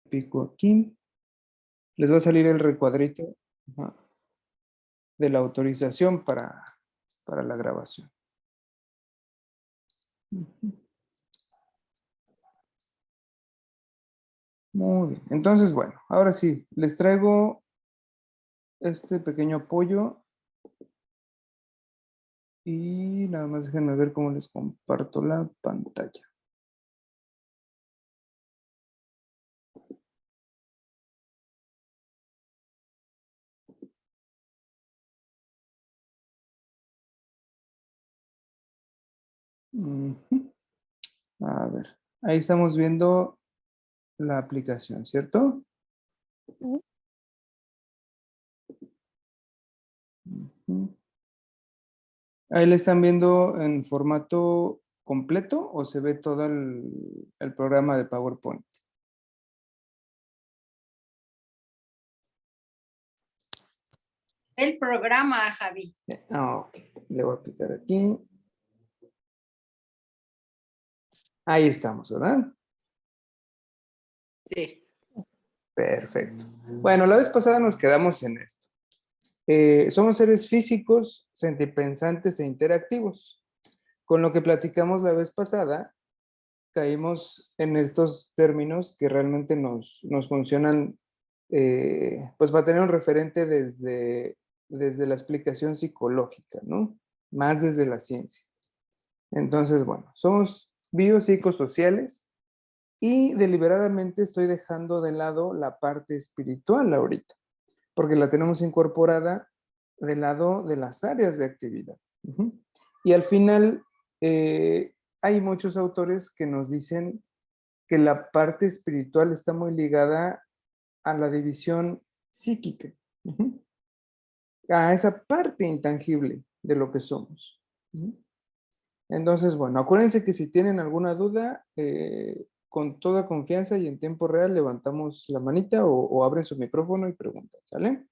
pico aquí. Les va a salir el recuadrito, ajá, de la autorización para la grabación. Muy bien. Entonces, bueno, ahora sí, les traigo este pequeño apoyo y nada más déjenme ver cómo les comparto la pantalla. Ujú. A ver, ahí estamos viendo la aplicación, ¿cierto? Ujú. Ahí le están viendo en formato completo o se ve todo el programa de PowerPoint. El programa, Javi. Ok, le voy a aplicar aquí. Ahí estamos, ¿verdad? Sí. Perfecto. Bueno, la vez pasada nos quedamos en esto. Somos seres físicos, sentipensantes e interactivos. Con lo que platicamos la vez pasada, caímos en estos términos que realmente nos funcionan, pues para tener un referente desde la explicación psicológica, ¿no? Más desde la ciencia. Entonces, bueno, somos biopsicosociales y deliberadamente estoy dejando de lado la parte espiritual ahorita, porque la tenemos incorporada del lado de las áreas de actividad. Ujú. Y al final, hay muchos autores que nos dicen que la parte espiritual está muy ligada a la división psíquica, ujú, a esa parte intangible de lo que somos. Ujú. Entonces, bueno, acuérdense que si tienen alguna duda, con toda confianza y en tiempo real levantamos la manita o abren su micrófono y preguntan, ¿sale?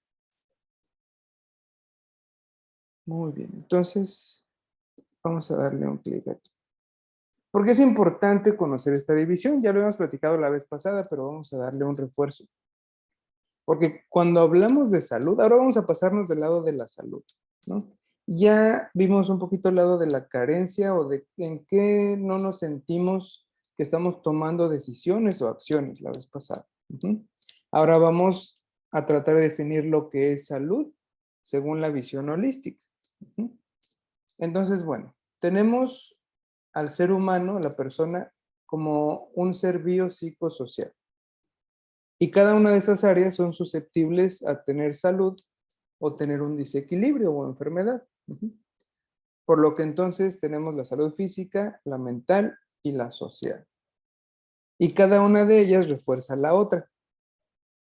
Muy bien, entonces vamos a darle un clic aquí. Porque es importante conocer esta división, ya lo hemos platicado la vez pasada, pero vamos a darle un refuerzo. Porque cuando hablamos de salud, ahora vamos a pasarnos del lado de la salud, ¿no? Ya vimos un poquito el lado de la carencia o de en qué no nos sentimos que estamos tomando decisiones o acciones la vez pasada. Ujú. Ahora vamos a tratar de definir lo que es salud según la visión holística. Ujú. Entonces, bueno, tenemos al ser humano, la persona, como un ser biopsicosocial. Y cada una de esas áreas son susceptibles a tener salud o tener un desequilibrio o enfermedad. Ujú. Por lo que entonces tenemos la salud física, la mental y la social. Y cada una de ellas refuerza la otra.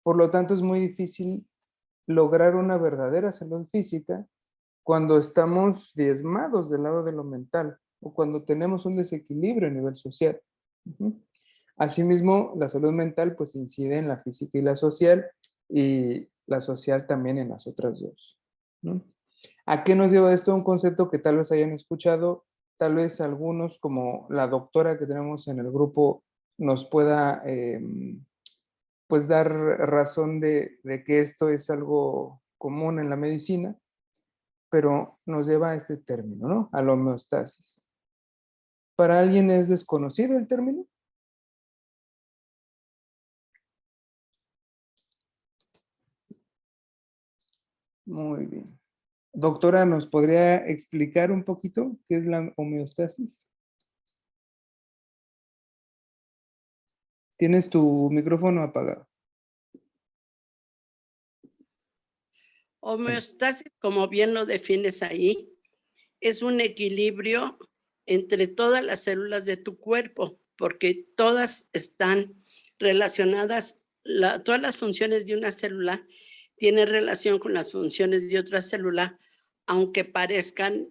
Por lo tanto, es muy difícil lograr una verdadera salud física cuando estamos diezmados del lado de lo mental o cuando tenemos un desequilibrio a nivel social. Ujú. Asimismo, la salud mental pues incide en la física y la social, y la social también en las otras dos, ¿no? ¿A qué nos lleva esto? Un concepto que tal vez hayan escuchado, tal vez algunos, como la doctora que tenemos en el grupo, nos pueda pues dar razón de que esto es algo común en la medicina, pero nos lleva a este término, ¿no? A la homeostasis. ¿Para alguien es desconocido el término? Muy bien. Doctora, ¿nos podría explicar un poquito qué es la homeostasis? Tienes tu micrófono apagado. Homeostasis, como bien lo defines ahí, es un equilibrio entre todas las células de tu cuerpo, porque todas están relacionadas, todas las funciones de una célula tienen relación con las funciones de otra célula, aunque parezcan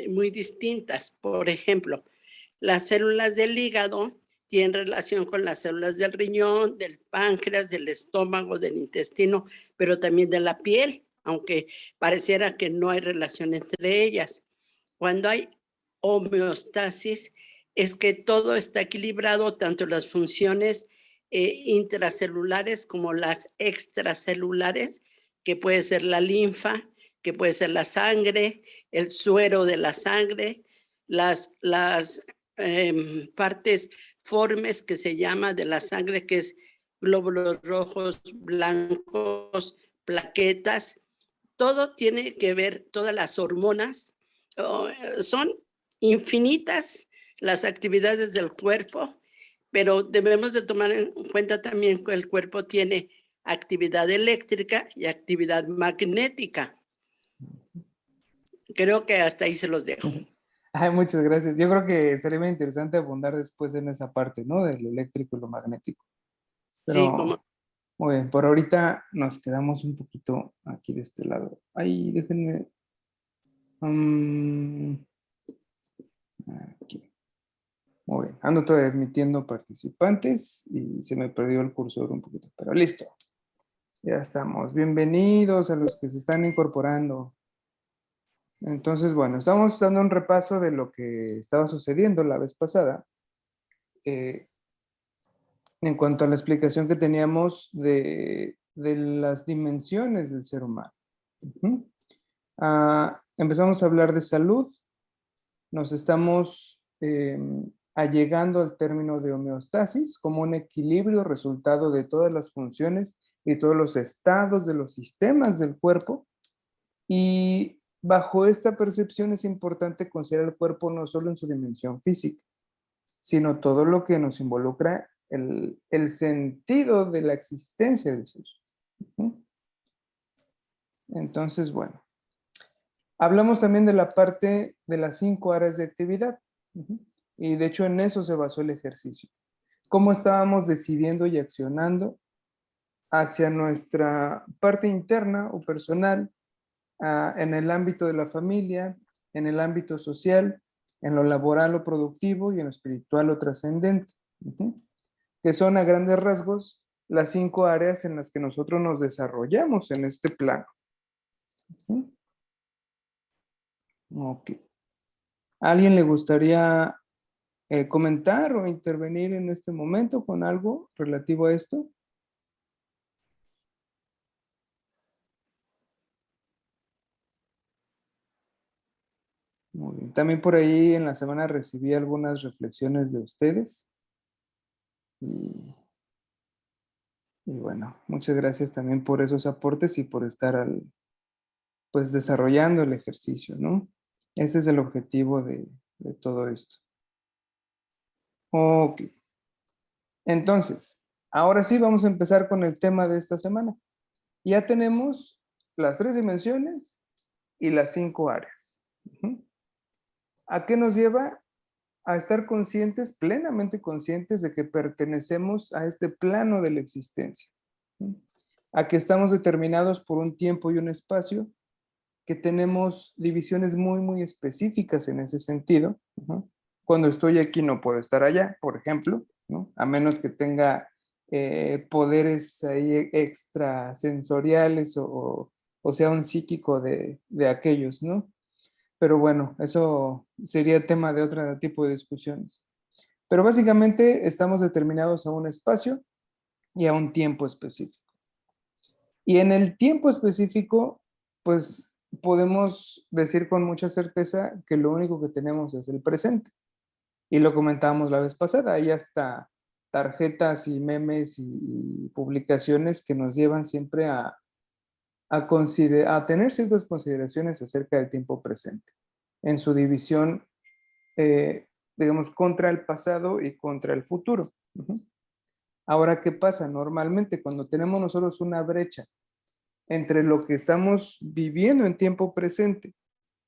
muy distintas. Por ejemplo, las células del hígado tienen relación con las células del riñón, del páncreas, del estómago, del intestino, pero también de la piel, aunque pareciera que no hay relación entre ellas. Cuando hay homeostasis, es que todo está equilibrado, tanto las funciones intracelulares como las extracelulares, que puede ser la linfa, que puede ser la sangre, el suero de la sangre, las partes formes que se llama de la sangre, que es glóbulos rojos, blancos, plaquetas. Todo tiene que ver, todas las hormonas, son infinitas las actividades del cuerpo, pero debemos de tomar en cuenta también que el cuerpo tiene actividad eléctrica y actividad magnética. Creo que hasta ahí se los dejo. Ay, muchas gracias. Yo creo que sería muy interesante abundar después en esa parte, ¿no? Del eléctrico y lo magnético. Sí, como Pero, muy bien, por ahorita nos quedamos un poquito aquí de este lado. Ahí, déjenme. Aquí. Muy bien, ando todavía admitiendo participantes y se me perdió el cursor un poquito, pero listo. Ya estamos. Bienvenidos a los que se están incorporando. Entonces, bueno, estamos dando un repaso de lo que estaba sucediendo la vez pasada. En cuanto a la explicación que teníamos de las dimensiones del ser humano. Ujú. Empezamos a hablar de salud, nos estamos allegando al término de homeostasis como un equilibrio resultado de todas las funciones y todos los estados de los sistemas del cuerpo. Y bajo esta percepción es importante considerar el cuerpo no solo en su dimensión física, sino todo lo que nos involucra el sentido de la existencia del ser. Entonces, bueno, hablamos también de la parte de las 5 áreas de actividad. Y de hecho en eso se basó el ejercicio. Cómo estábamos decidiendo y accionando hacia nuestra parte interna o personal, en el ámbito de la familia, en el ámbito social, en lo laboral o productivo y en lo espiritual o trascendente. Que son a grandes rasgos las 5 áreas en las que nosotros nos desarrollamos en este plano. Ok. ¿A alguien le gustaría comentar o intervenir en este momento con algo relativo a esto? Muy bien. También por ahí en la semana recibí algunas reflexiones de ustedes. Y bueno, muchas gracias también por esos aportes y por estar pues desarrollando el ejercicio, ¿no? Ese es el objetivo de todo esto. Ok. Entonces, ahora sí vamos a empezar con el tema de esta semana. Ya tenemos las 3 dimensiones y las 5 áreas. ¿A qué nos lleva? A estar conscientes, plenamente conscientes de que pertenecemos a este plano de la existencia. A que estamos determinados por un tiempo y un espacio, que tenemos divisiones muy, muy específicas en ese sentido. Cuando estoy aquí no puedo estar allá, por ejemplo, ¿no? A menos que tenga poderes ahí extrasensoriales o sea un psíquico de aquellos, ¿no? Pero bueno, eso sería tema de otro tipo de discusiones. Pero básicamente estamos determinados a un espacio y a un tiempo específico. Y en el tiempo específico, pues podemos decir con mucha certeza que lo único que tenemos es el presente. Y lo comentábamos la vez pasada, hay hasta tarjetas y memes y publicaciones que nos llevan siempre a tener ciertas consideraciones acerca del tiempo presente, en su división, digamos, contra el pasado y contra el futuro. Ahora, ¿qué pasa? Normalmente cuando tenemos nosotros una brecha entre lo que estamos viviendo en tiempo presente,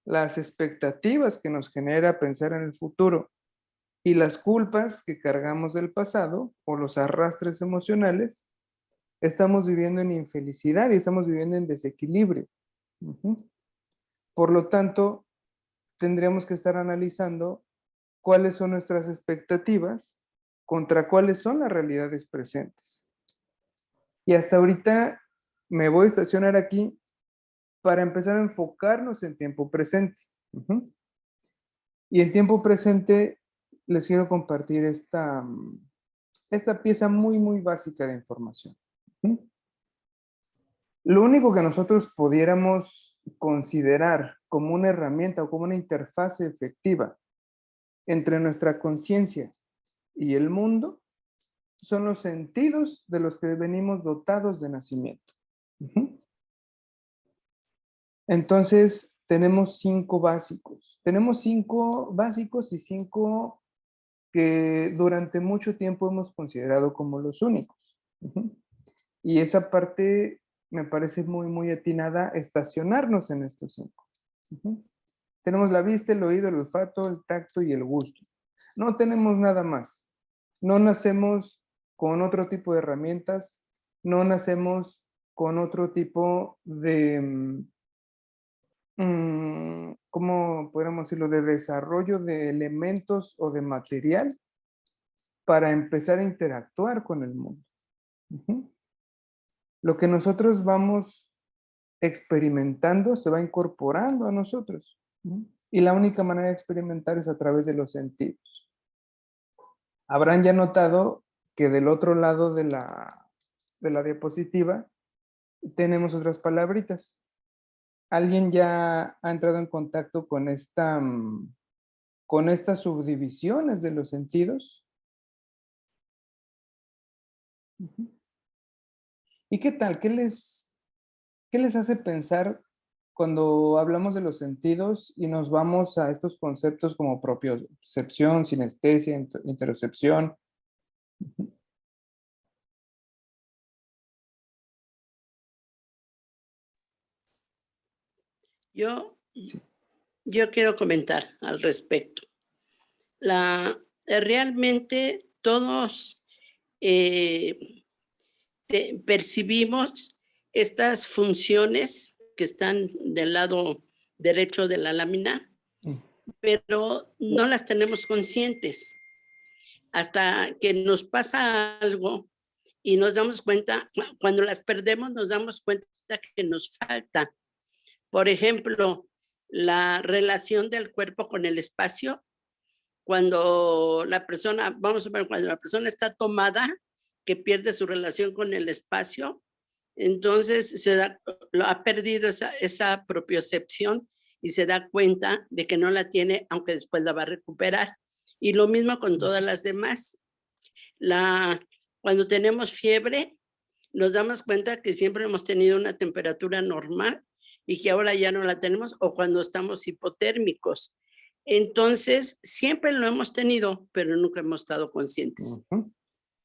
las expectativas que nos genera pensar en el futuro y las culpas que cargamos del pasado o los arrastres emocionales, estamos viviendo en infelicidad y estamos viviendo en desequilibrio. Por lo tanto, tendríamos que estar analizando cuáles son nuestras expectativas contra cuáles son las realidades presentes. Y hasta ahorita me voy a estacionar aquí para empezar a enfocarnos en tiempo presente. Y en tiempo presente les quiero compartir esta pieza muy, muy básica de información. ¿Sí? Lo único que nosotros pudiéramos considerar como una herramienta o como una interfaz efectiva entre nuestra conciencia y el mundo son los sentidos de los que venimos dotados de nacimiento. Ujú. Entonces, tenemos 5 básicos. Tenemos 5 básicos y 5 que durante mucho tiempo hemos considerado como los únicos. Ujú. Y esa parte me parece muy, muy atinada estacionarnos en estos 5. Ujú. Tenemos la vista, el oído, el olfato, el tacto y el gusto. No tenemos nada más. No nacemos con otro tipo de herramientas, no nacemos con otro tipo de, ¿cómo podríamos decirlo?, de desarrollo de elementos o de material para empezar a interactuar con el mundo. Ujú. Lo que nosotros vamos experimentando se va incorporando a nosotros. ¿No? Y la única manera de experimentar es a través de los sentidos. Habrán ya notado que del otro lado de la diapositiva tenemos otras palabritas. ¿Alguien ya ha entrado en contacto con con estas subdivisiones de los sentidos? Ujú. ¿Y qué tal? ¿Qué les hace pensar cuando hablamos de los sentidos y nos vamos a estos conceptos como propiocepción, sinestesia, interocepción? Ujú. Yo, Sí. yo quiero comentar al respecto. Realmente todos eh, percibimos estas funciones que están del lado derecho de la lámina, Mm. pero no las tenemos conscientes hasta que nos pasa algo y nos damos cuenta, cuando las perdemos nos damos cuenta que nos falta. Por ejemplo, la relación del cuerpo con el espacio. Cuando la persona, vamos a ver, cuando la persona está tomada, que pierde su relación con el espacio, entonces ha perdido esa propiocepción y se da cuenta de que no la tiene, aunque después la va a recuperar. Y lo mismo con todas las demás. La, Cuando tenemos fiebre, nos damos cuenta que siempre hemos tenido una temperatura normal y que ahora ya no la tenemos, o cuando estamos hipotérmicos. Entonces, siempre lo hemos tenido, pero nunca hemos estado conscientes. Ujú.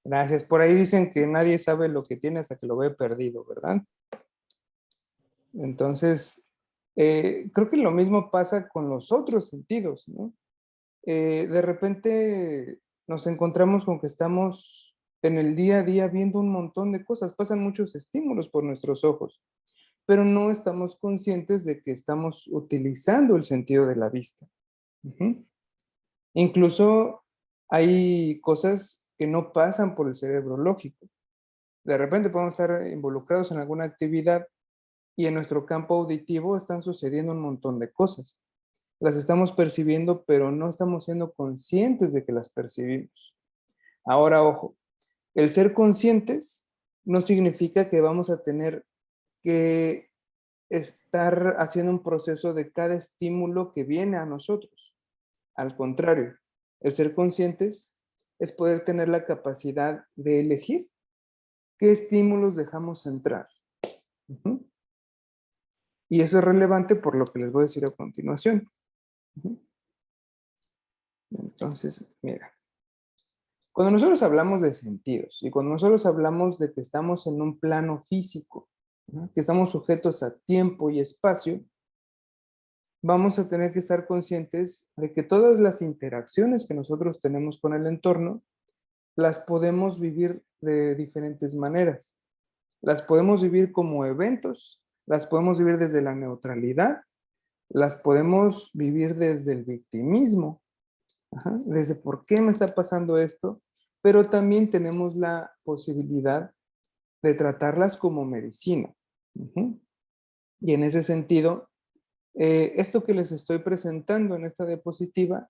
Gracias. Por ahí dicen que nadie sabe lo que tiene hasta que lo ve perdido, ¿verdad? Entonces, creo que lo mismo pasa con los otros sentidos, ¿no? De repente nos encontramos con que estamos en el día a día viendo un montón de cosas, pasan muchos estímulos por nuestros ojos, pero no estamos conscientes de que estamos utilizando el sentido de la vista. Ujú. Incluso hay cosas que no pasan por el cerebro lógico. De repente podemos estar involucrados en alguna actividad y en nuestro campo auditivo están sucediendo un montón de cosas. Las estamos percibiendo, pero no estamos siendo conscientes de que las percibimos. Ahora, ojo, el ser conscientes no significa que vamos a tener que estar haciendo un proceso de cada estímulo que viene a nosotros. Al contrario, el ser conscientes es poder tener la capacidad de elegir qué estímulos dejamos entrar. Ujú. Y eso es relevante por lo que les voy a decir a continuación. Ujú. Entonces, mira, cuando nosotros hablamos de sentidos y cuando nosotros hablamos de que estamos en un plano físico, ¿no?, que estamos sujetos a tiempo y espacio, vamos a tener que estar conscientes de que todas las interacciones que nosotros tenemos con el entorno las podemos vivir de diferentes maneras. Las podemos vivir como eventos, las podemos vivir desde la neutralidad, las podemos vivir desde el victimismo, ajá, desde por qué me está pasando esto, pero también tenemos la posibilidad de tratarlas como medicina. Ujú. Y en ese sentido, esto que les estoy presentando en esta diapositiva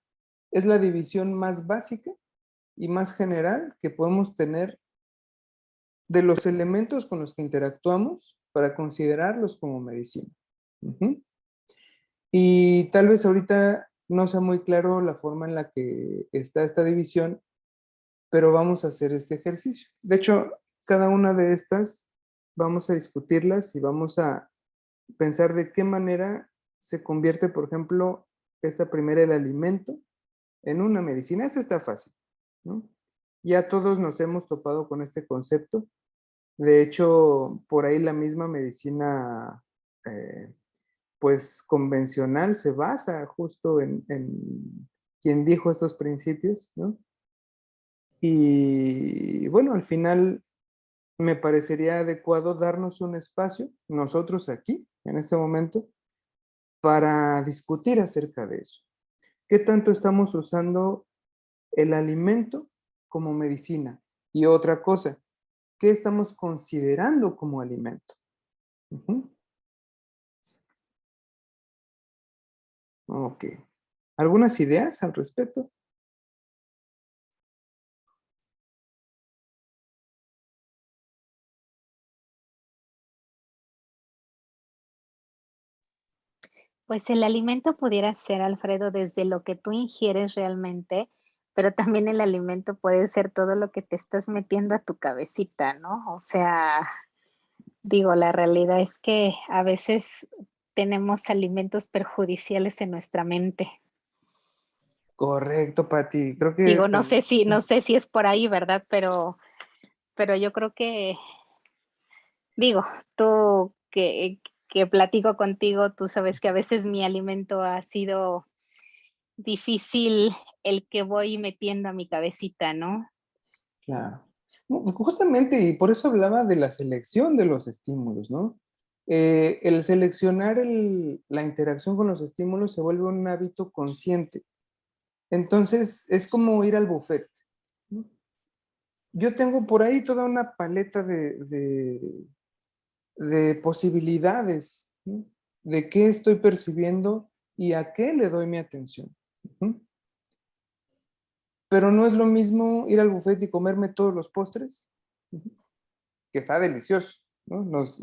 es la división más básica y más general que podemos tener de los elementos con los que interactuamos para considerarlos como medicina. Ujú. Y tal vez ahorita no sea muy claro la forma en la que está esta división, pero vamos a hacer este ejercicio. De hecho, cada una de estas vamos a discutirlas y vamos a pensar de qué manera se convierte, por ejemplo, esta primera, el alimento, en una medicina. Esa está fácil, ¿no? Ya todos nos hemos topado con este concepto. De hecho, por ahí la misma medicina, pues convencional se basa justo en quien dijo estos principios, ¿no? Y bueno, al final me parecería adecuado darnos un espacio, nosotros aquí, en este momento, para discutir acerca de eso. ¿Qué tanto estamos usando el alimento como medicina? Y otra cosa, ¿qué estamos considerando como alimento? Ujú. Ok. ¿Algunas ideas al respecto? Pues el alimento pudiera ser, Alfredo, desde lo que tú ingieres realmente, pero también el alimento puede ser todo lo que te estás metiendo a tu cabecita, ¿no? O sea, digo, la realidad es que a veces tenemos alimentos perjudiciales en nuestra mente. Correcto, Pati. Creo que Digo, también, no sí. sé si es por ahí, ¿verdad? Pero yo creo que, digo, tú que platico contigo, tú sabes que a veces mi alimento ha sido difícil el que voy metiendo a mi cabecita, ¿no? Claro. No, pues, justamente, y por eso hablaba de la selección de los estímulos, ¿no? El seleccionar la interacción con los estímulos se vuelve un hábito consciente. Entonces, es como ir al buffet, ¿no? Yo tengo por ahí toda una paleta de posibilidades, ¿no? De qué estoy percibiendo y a qué le doy mi atención. Ujú. Pero no es lo mismo ir al buffet y comerme todos los postres, ujú, que está delicioso, ¿no? Nos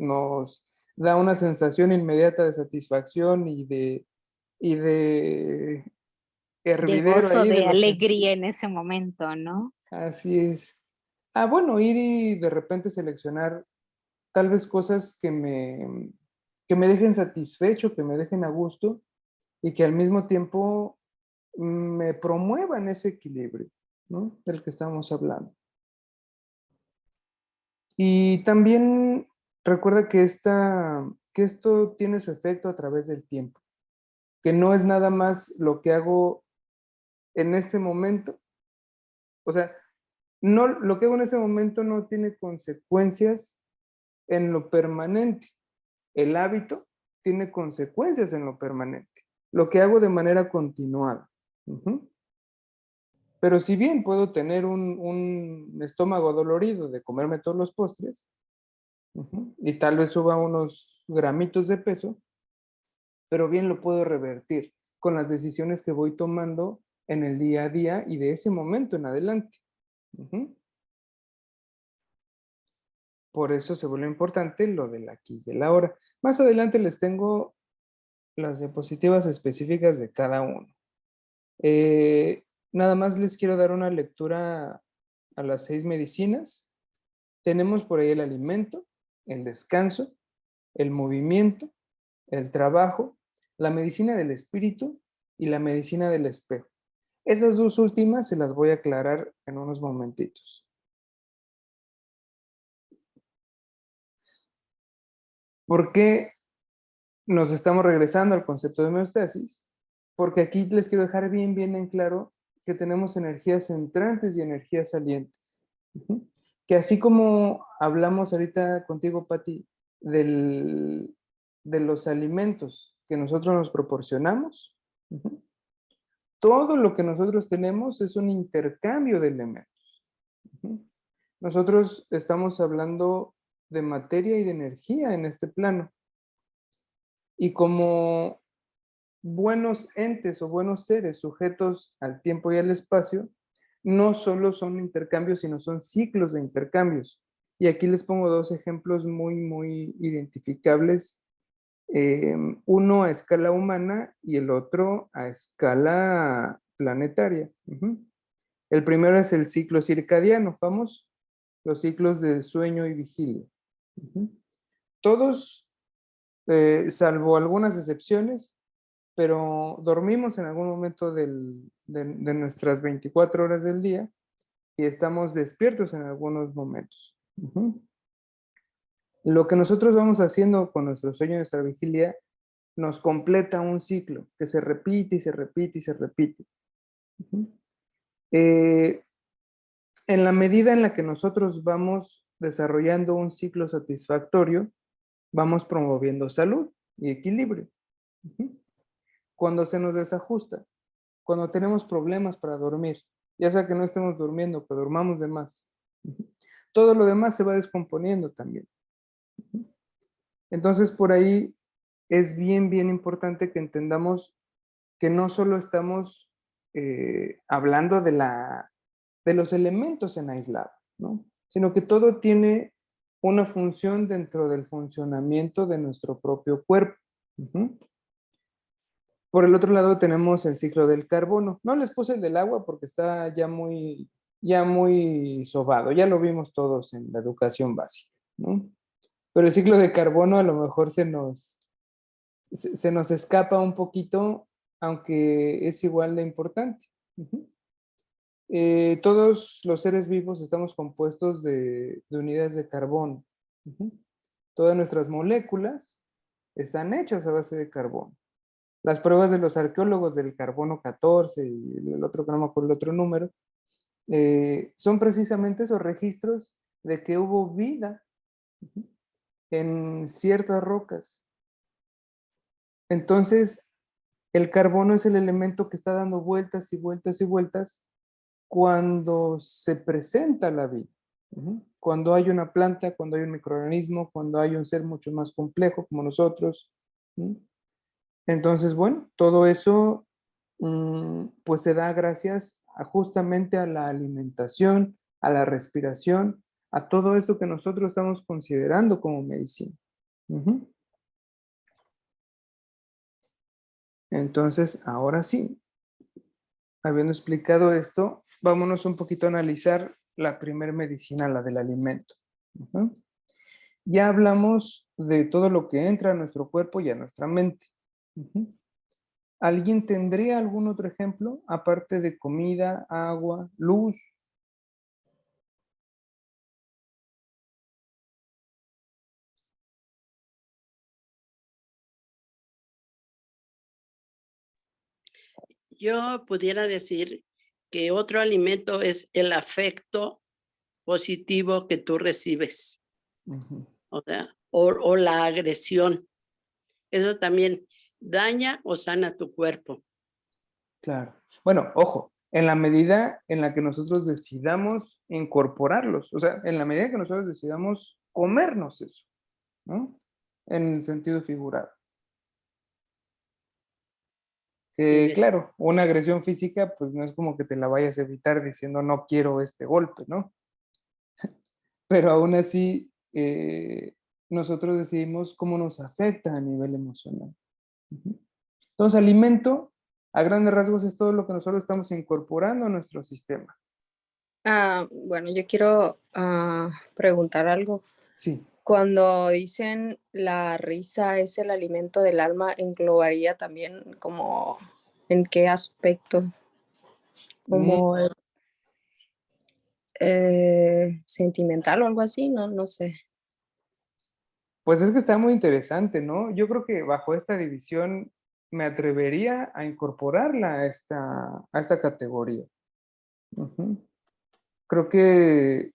da una sensación inmediata de satisfacción y de De hervidero gozo, ahí de de los alegría sentidos. en ese momento, ¿no? Así es. Ah, bueno, ir y de repente seleccionar tal vez cosas que me dejen satisfecho, que me dejen a gusto y que al mismo tiempo me promuevan ese equilibrio, ¿no? Del que estamos hablando. Y también recuerda que esto tiene su efecto a través del tiempo, que no es nada más lo que hago en este momento, o sea, no, lo que hago en este momento no tiene consecuencias en lo permanente. El hábito tiene consecuencias en lo permanente, lo que hago de manera continuada. Ujú. Pero si bien puedo tener un estómago dolorido de comerme todos los postres, ujú, y tal vez suba unos gramitos de peso, pero bien lo puedo revertir con las decisiones que voy tomando en el día a día y de ese momento en adelante. Ujú. Por eso se vuelve importante lo del aquí y el ahora. Más adelante les tengo las diapositivas específicas de cada uno. Nada más les quiero dar una lectura a las 6 medicinas. Tenemos por ahí el alimento, el descanso, el movimiento, el trabajo, la medicina del espíritu y la medicina del espejo. Esas dos últimas se las voy a aclarar en unos momentitos. ¿Por qué nos estamos regresando al concepto de homeostasis? Porque aquí les quiero dejar bien, bien en claro que tenemos energías entrantes y energías salientes. Ujú. Que así como hablamos ahorita contigo, Patti, del, de los alimentos que nosotros nos proporcionamos, ujú, todo lo que nosotros tenemos es un intercambio de elementos. Ujú. Nosotros estamos hablando de materia y de energía en este plano. Y como buenos entes o buenos seres sujetos al tiempo y al espacio, no solo son intercambios, sino son ciclos de intercambios. Y aquí les pongo dos ejemplos muy identificables. Uno a escala humana y el otro a escala planetaria. El primero es el ciclo circadiano, famoso, los ciclos de sueño y vigilia. Todos, salvo algunas excepciones, pero dormimos en algún momento de nuestras 24 horas del día y estamos despiertos en algunos momentos. Lo que nosotros vamos haciendo con nuestro sueño y nuestra vigilia nos completa un ciclo que se repite y se repite y se repite. En la medida en la que nosotros vamos desarrollando un ciclo satisfactorio, vamos promoviendo salud y equilibrio. Cuando se nos desajusta, cuando tenemos problemas para dormir, ya sea que no estemos durmiendo, que durmamos de más, todo lo demás se va descomponiendo también. Entonces, por ahí es bien importante que entendamos que no solo estamos hablando de los elementos en aislado, ¿no? Sino que todo tiene una función dentro del funcionamiento de nuestro propio cuerpo. Por el otro lado tenemos el ciclo del carbono. No les puse el del agua porque está ya muy sobado, ya lo vimos todos en la educación básica, ¿no? Pero el ciclo de carbono a lo mejor se nos escapa un poquito, aunque es igual de importante. Todos los seres vivos estamos compuestos de unidades de carbono. Todas nuestras moléculas están hechas a base de carbono. Las pruebas de los arqueólogos del carbono 14 y el otro que no me acuerdo el otro número, son precisamente esos registros de que hubo vida en ciertas rocas. Entonces, el carbono es el elemento que está dando vueltas y vueltas y vueltas cuando se presenta la vida. Cuando hay una planta, cuando hay un microorganismo, cuando hay un ser mucho más complejo como nosotros. Entonces, bueno, todo eso pues se da gracias justamente a la alimentación, a la respiración, a todo esto que nosotros estamos considerando como medicina. Entonces, ahora sí, habiendo explicado esto, vámonos un poquito a analizar la primer medicina, la del alimento. Ya hablamos de todo lo que entra a nuestro cuerpo y a nuestra mente. ¿Alguien tendría algún otro ejemplo, aparte de comida, agua, luz? Yo pudiera decir que otro alimento es el afecto positivo que tú recibes, o sea, o la agresión. Eso también daña o sana tu cuerpo. Claro. Bueno, ojo, en la medida en la que nosotros decidamos incorporarlos, o sea, en la medida que nosotros decidamos comernos eso, ¿no? En el sentido figurado. Muy bien. Claro, una agresión física, pues no es como que te la vayas a evitar diciendo no quiero este golpe, ¿no? Pero aún así, nosotros decidimos cómo nos afecta a nivel emocional. Entonces, alimento, a grandes rasgos, es todo lo que nosotros estamos incorporando a nuestro sistema. Bueno, yo quiero preguntar algo. Sí. Cuando dicen la risa es el alimento del alma, ¿englobaría también como en qué aspecto? Como sentimental o algo así, no sé. Pues es que está muy interesante, ¿no? Yo creo que bajo esta división me atrevería a incorporarla a esta categoría. Creo que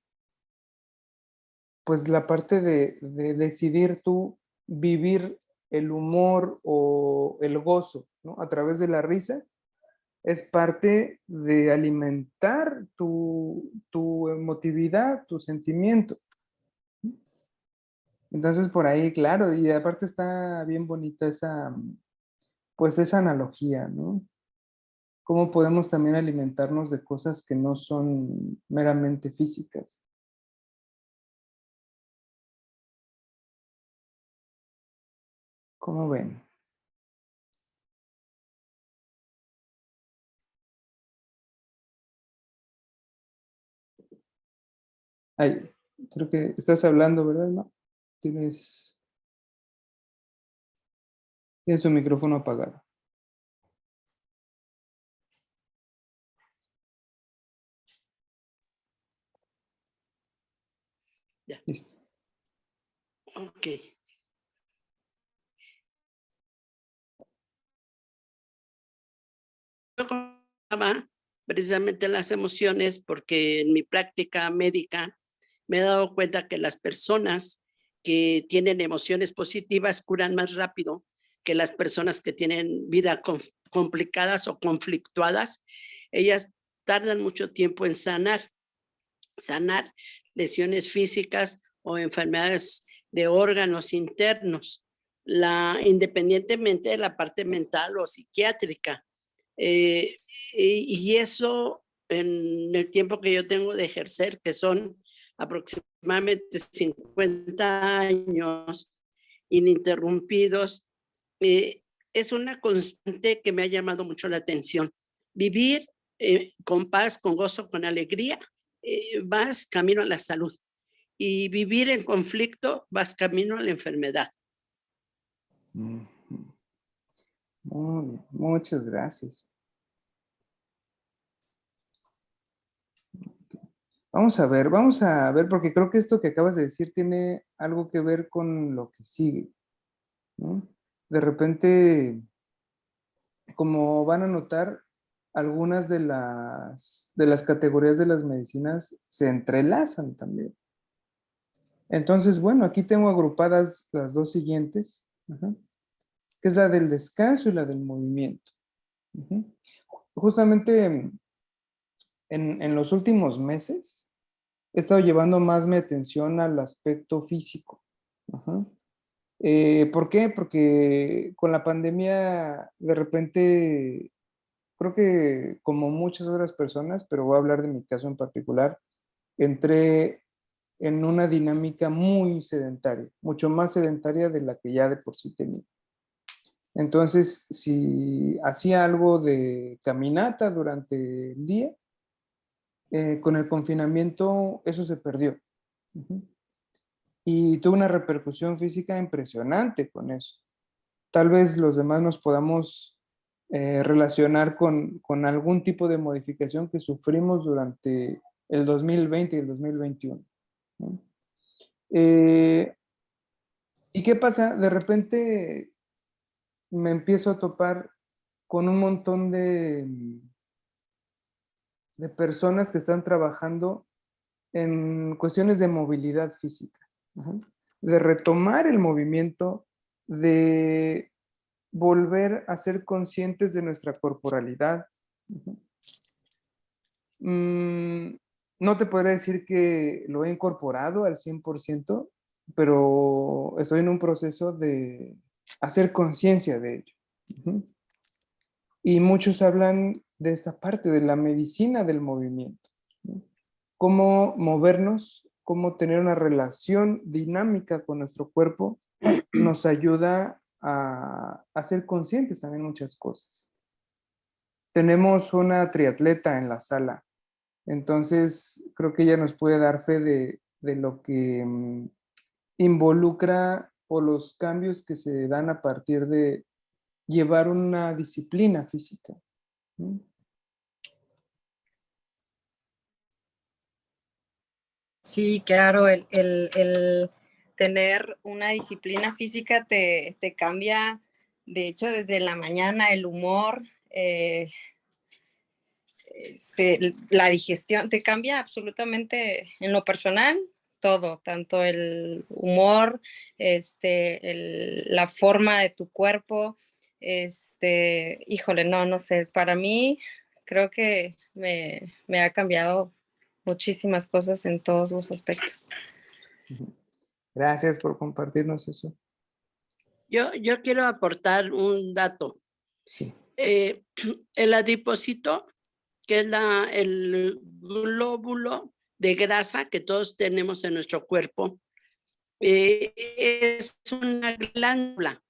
pues la parte de decidir tú vivir el humor o el gozo, ¿no? A través de la risa, es parte de alimentar tu emotividad, tu sentimiento. Entonces por ahí, claro, y aparte está bien bonita esa, pues esa analogía, ¿no? cómo podemos también alimentarnos de cosas que no son meramente físicas. ¿Cómo ven? Ay, creo que estás hablando, ¿verdad? ¿No? Tienes tu micrófono apagado. Ya. Listo. Ok. Yo comentaba precisamente las emociones porque en mi práctica médica me he dado cuenta que las personas que tienen emociones positivas curan más rápido que las personas que tienen vida complicadas o conflictuadas. Ellas tardan mucho tiempo en sanar lesiones físicas o enfermedades de órganos internos, independientemente de la parte mental o psiquiátrica. Y eso en el tiempo que yo tengo de ejercer, que son aproximadamente 50 años ininterrumpidos, es una constante que me ha llamado mucho la atención. Vivir con paz, con gozo, con alegría, vas camino a la salud. Y vivir en conflicto, vas camino a la enfermedad. Ujú. Muy bien, muchas gracias. Vamos a ver, porque creo que esto que acabas de decir tiene algo que ver con lo que sigue, ¿no? De repente, como van a notar, algunas de las categorías de las medicinas se entrelazan también. Entonces, bueno, aquí tengo agrupadas las dos siguientes, que es la del descanso y la del movimiento. Justamente en los últimos meses he estado llevando más mi atención al aspecto físico. ¿Por qué? Porque con la pandemia de repente, creo que como muchas otras personas, pero voy a hablar de mi caso en particular, entré en una dinámica muy sedentaria, mucho más sedentaria de la que ya de por sí tenía. Entonces, si hacía algo de caminata durante el día, con el confinamiento eso se perdió. Y tuvo una repercusión física impresionante con eso. Tal vez los demás nos podamos relacionar con algún tipo de modificación que sufrimos durante el 2020 y el 2021, ¿no? ¿Y qué pasa? De repente me empiezo a topar con un montón de personas que están trabajando en cuestiones de movilidad física, de retomar el movimiento, de volver a ser conscientes de nuestra corporalidad. No te podría decir que lo he incorporado al 100%, pero estoy en un proceso de hacer conciencia de ello. Y muchos hablan de esta parte, de la medicina del movimiento, ¿no? Cómo movernos, cómo tener una relación dinámica con nuestro cuerpo nos ayuda a ser conscientes también muchas cosas. Tenemos una triatleta en la sala, entonces creo que ella nos puede dar fe de lo que involucra o los cambios que se dan a partir de llevar una disciplina física, ¿no? Sí, claro, el tener una disciplina física te cambia, de hecho, desde la mañana el humor, la digestión, te cambia absolutamente en lo personal todo, tanto el humor, la forma de tu cuerpo, híjole, no sé, para mí creo que me ha cambiado muchísimas cosas en todos los aspectos. Gracias por compartirnos eso. Yo quiero aportar un dato. Sí. El adipocito, que es el glóbulo de grasa que todos tenemos en nuestro cuerpo, es una glándula,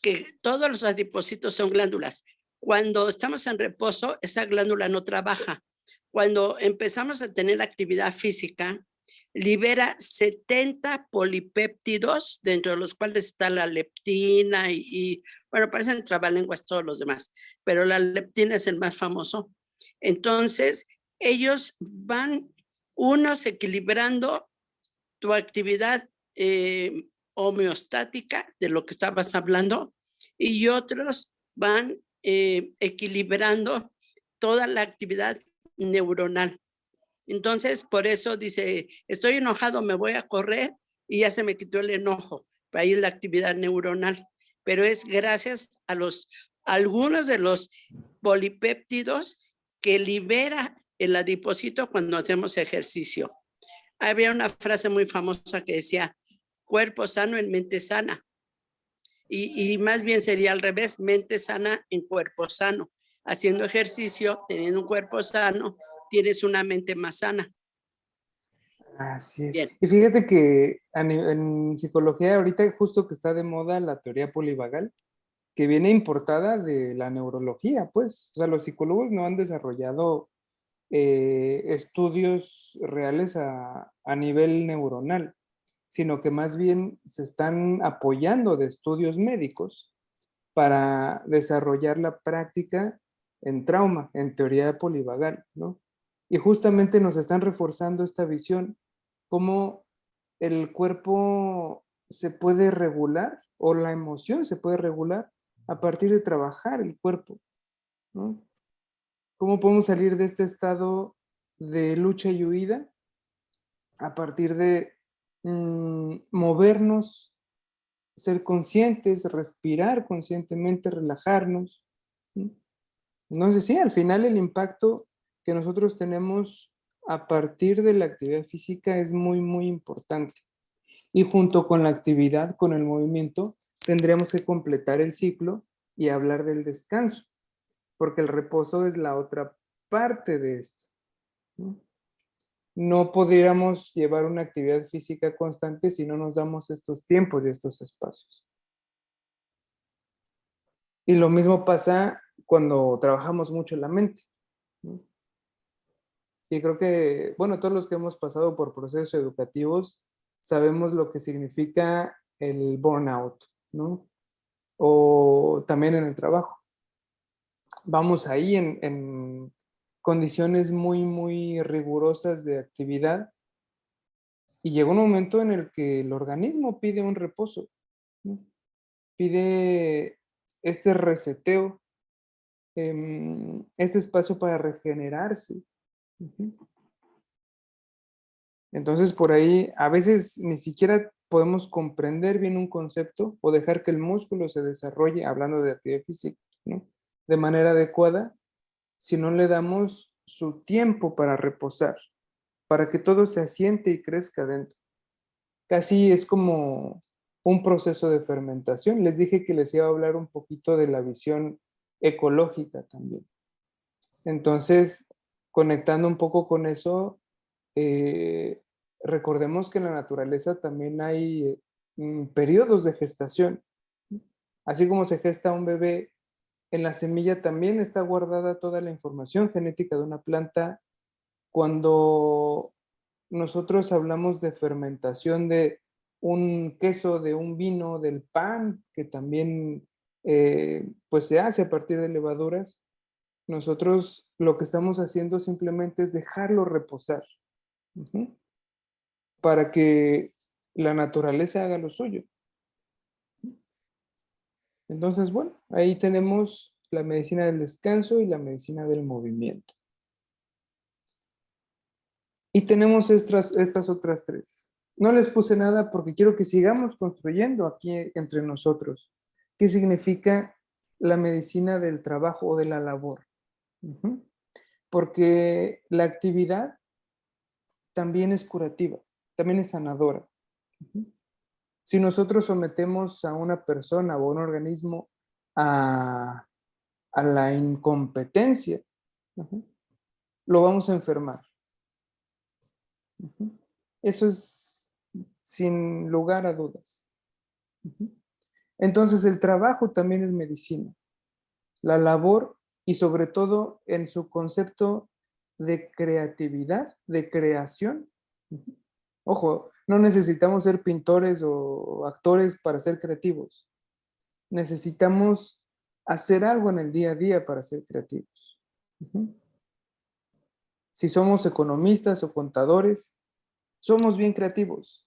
que todos los adipocitos son glándulas. Cuando estamos en reposo, esa glándula no trabaja. Cuando empezamos a tener actividad física, libera 70 polipéptidos, dentro de los cuales está la leptina bueno, parecen trabalenguas todos los demás, pero la leptina es el más famoso. Entonces, ellos van unos equilibrando tu actividad homeostática, de lo que estabas hablando, y otros van equilibrando toda la actividad neuronal. Entonces, por eso dice, estoy enojado, me voy a correr y ya se me quitó el enojo. Ahí es la actividad neuronal, pero es gracias a algunos de los polipéptidos que libera el adipocito cuando hacemos ejercicio. Había una frase muy famosa que decía, cuerpo sano en mente sana. Y más bien sería al revés, mente sana en cuerpo sano. Haciendo ejercicio, teniendo un cuerpo sano, tienes una mente más sana. Así es. Bien. Y fíjate que en psicología ahorita justo que está de moda la teoría polivagal, que viene importada de la neurología, pues. O sea, los psicólogos no han desarrollado estudios reales a nivel neuronal, sino que más bien se están apoyando de estudios médicos para desarrollar la práctica en trauma, en teoría polivagal, ¿no? Y justamente nos están reforzando esta visión, cómo el cuerpo se puede regular o la emoción se puede regular a partir de trabajar el cuerpo, ¿no? ¿Cómo podemos salir de este estado de lucha y huida a partir de movernos, ser conscientes, respirar conscientemente, relajarnos? ¿Sí? Entonces, sí, al final el impacto que nosotros tenemos a partir de la actividad física es muy, muy importante. Y junto con la actividad, con el movimiento, tendríamos que completar el ciclo y hablar del descanso, porque el reposo es la otra parte de esto, ¿no? No podríamos llevar una actividad física constante si no nos damos estos tiempos y estos espacios. Y lo mismo pasa cuando trabajamos mucho la mente, ¿no? Y creo que, bueno, todos los que hemos pasado por procesos educativos sabemos lo que significa el burnout, ¿no? O también en el trabajo. Vamos ahí en condiciones muy, muy rigurosas de actividad y llega un momento en el que el organismo pide un reposo, ¿no? Pide este reseteo, este espacio para regenerarse. Ujú. Entonces, por ahí a veces ni siquiera podemos comprender bien un concepto o dejar que el músculo se desarrolle, hablando de actividad física, ¿no? De manera adecuada, si no le damos su tiempo para reposar, para que todo se asiente y crezca dentro. Casi es como un proceso de fermentación. Les dije que les iba a hablar un poquito de la visión ecológica también. Entonces, conectando un poco con eso, recordemos que en la naturaleza también hay periodos de gestación. Así como se gesta un bebé, en la semilla también está guardada toda la información genética de una planta. Cuando nosotros hablamos de fermentación de un queso, de un vino, del pan, que también pues se hace a partir de levaduras, nosotros lo que estamos haciendo simplemente es dejarlo reposar. Ujú. Para que la naturaleza haga lo suyo. Entonces, bueno, ahí tenemos la medicina del descanso y la medicina del movimiento. Y tenemos estas otras tres. No les puse nada porque quiero que sigamos construyendo aquí entre nosotros qué significa la medicina del trabajo o de la labor. Ujú. Porque la actividad también es curativa, también es sanadora. Ujú. Si nosotros sometemos a una persona o a un organismo a a la incompetencia, lo vamos a enfermar. Eso es sin lugar a dudas. Entonces el trabajo también es medicina. La labor y sobre todo en su concepto de creatividad, de creación. Ojo, no necesitamos ser pintores o actores para ser creativos. Necesitamos hacer algo en el día a día para ser creativos. Si somos economistas o contadores, somos bien creativos.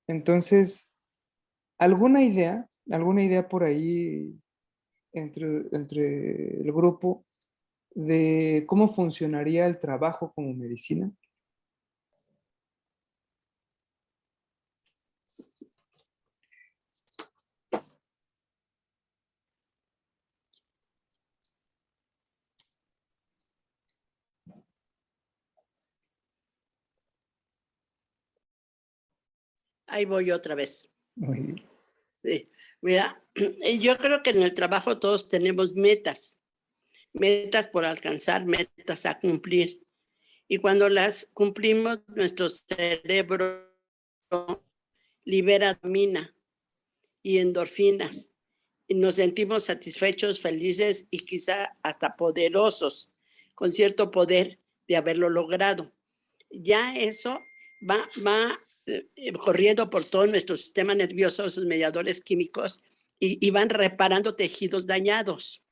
Entonces, ¿alguna idea por ahí entre el grupo de cómo funcionaría el trabajo como medicina? Ahí voy otra vez. Muy bien. Sí. Mira, yo creo que en el trabajo todos tenemos metas por alcanzar, metas a cumplir. Y cuando las cumplimos, nuestro cerebro libera dopamina y endorfinas. Y nos sentimos satisfechos, felices y quizá hasta poderosos, con cierto poder de haberlo logrado. Ya eso va corriendo por todo nuestro sistema nervioso, sus mediadores químicos, y van reparando tejidos dañados.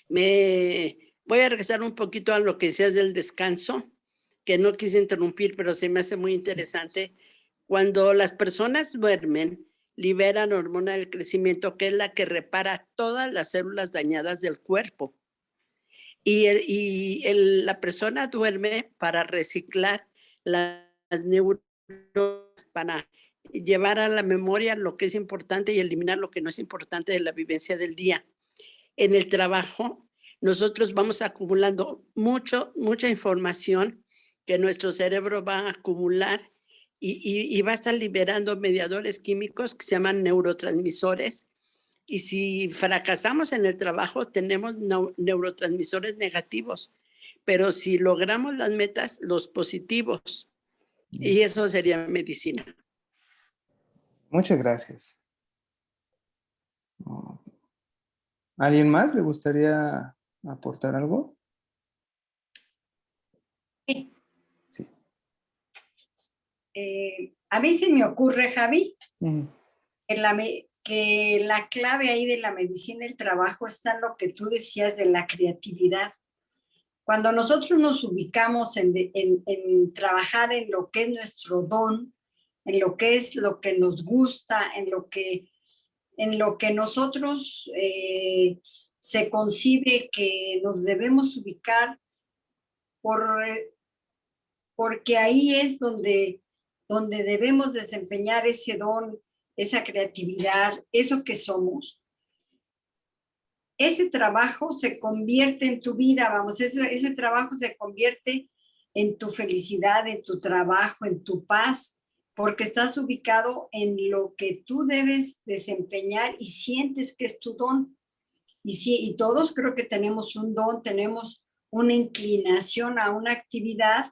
Voy a regresar un poquito a lo que decías del descanso, que no quise interrumpir, pero se me hace muy interesante. Cuando las personas duermen, liberan hormona del crecimiento, que es la que repara todas las células dañadas del cuerpo. Y la persona duerme para reciclar las neuronas, para llevar a la memoria lo que es importante y eliminar lo que no es importante de la vivencia del día. En el trabajo, nosotros vamos acumulando mucha información que nuestro cerebro va a acumular y va a estar liberando mediadores químicos que se llaman neurotransmisores. Y si fracasamos en el trabajo, tenemos neurotransmisores negativos. Pero si logramos las metas, los positivos. Y eso sería medicina. Muchas gracias. ¿Alguien más le gustaría aportar algo? Sí. Sí. A mí se me ocurre, Javi, Ujú. que la clave ahí de la medicina del trabajo está en lo que tú decías de la creatividad. Cuando nosotros nos ubicamos en trabajar en lo que es nuestro don, en lo que es lo que nos gusta, en lo que nosotros se concibe que nos debemos ubicar porque ahí es donde debemos desempeñar ese don, esa creatividad, eso que somos. Ese trabajo se convierte en tu vida, vamos, ese trabajo se convierte en tu felicidad, en tu trabajo, en tu paz, porque estás ubicado en lo que tú debes desempeñar y sientes que es tu don. Y todos creo que tenemos un don, tenemos una inclinación a una actividad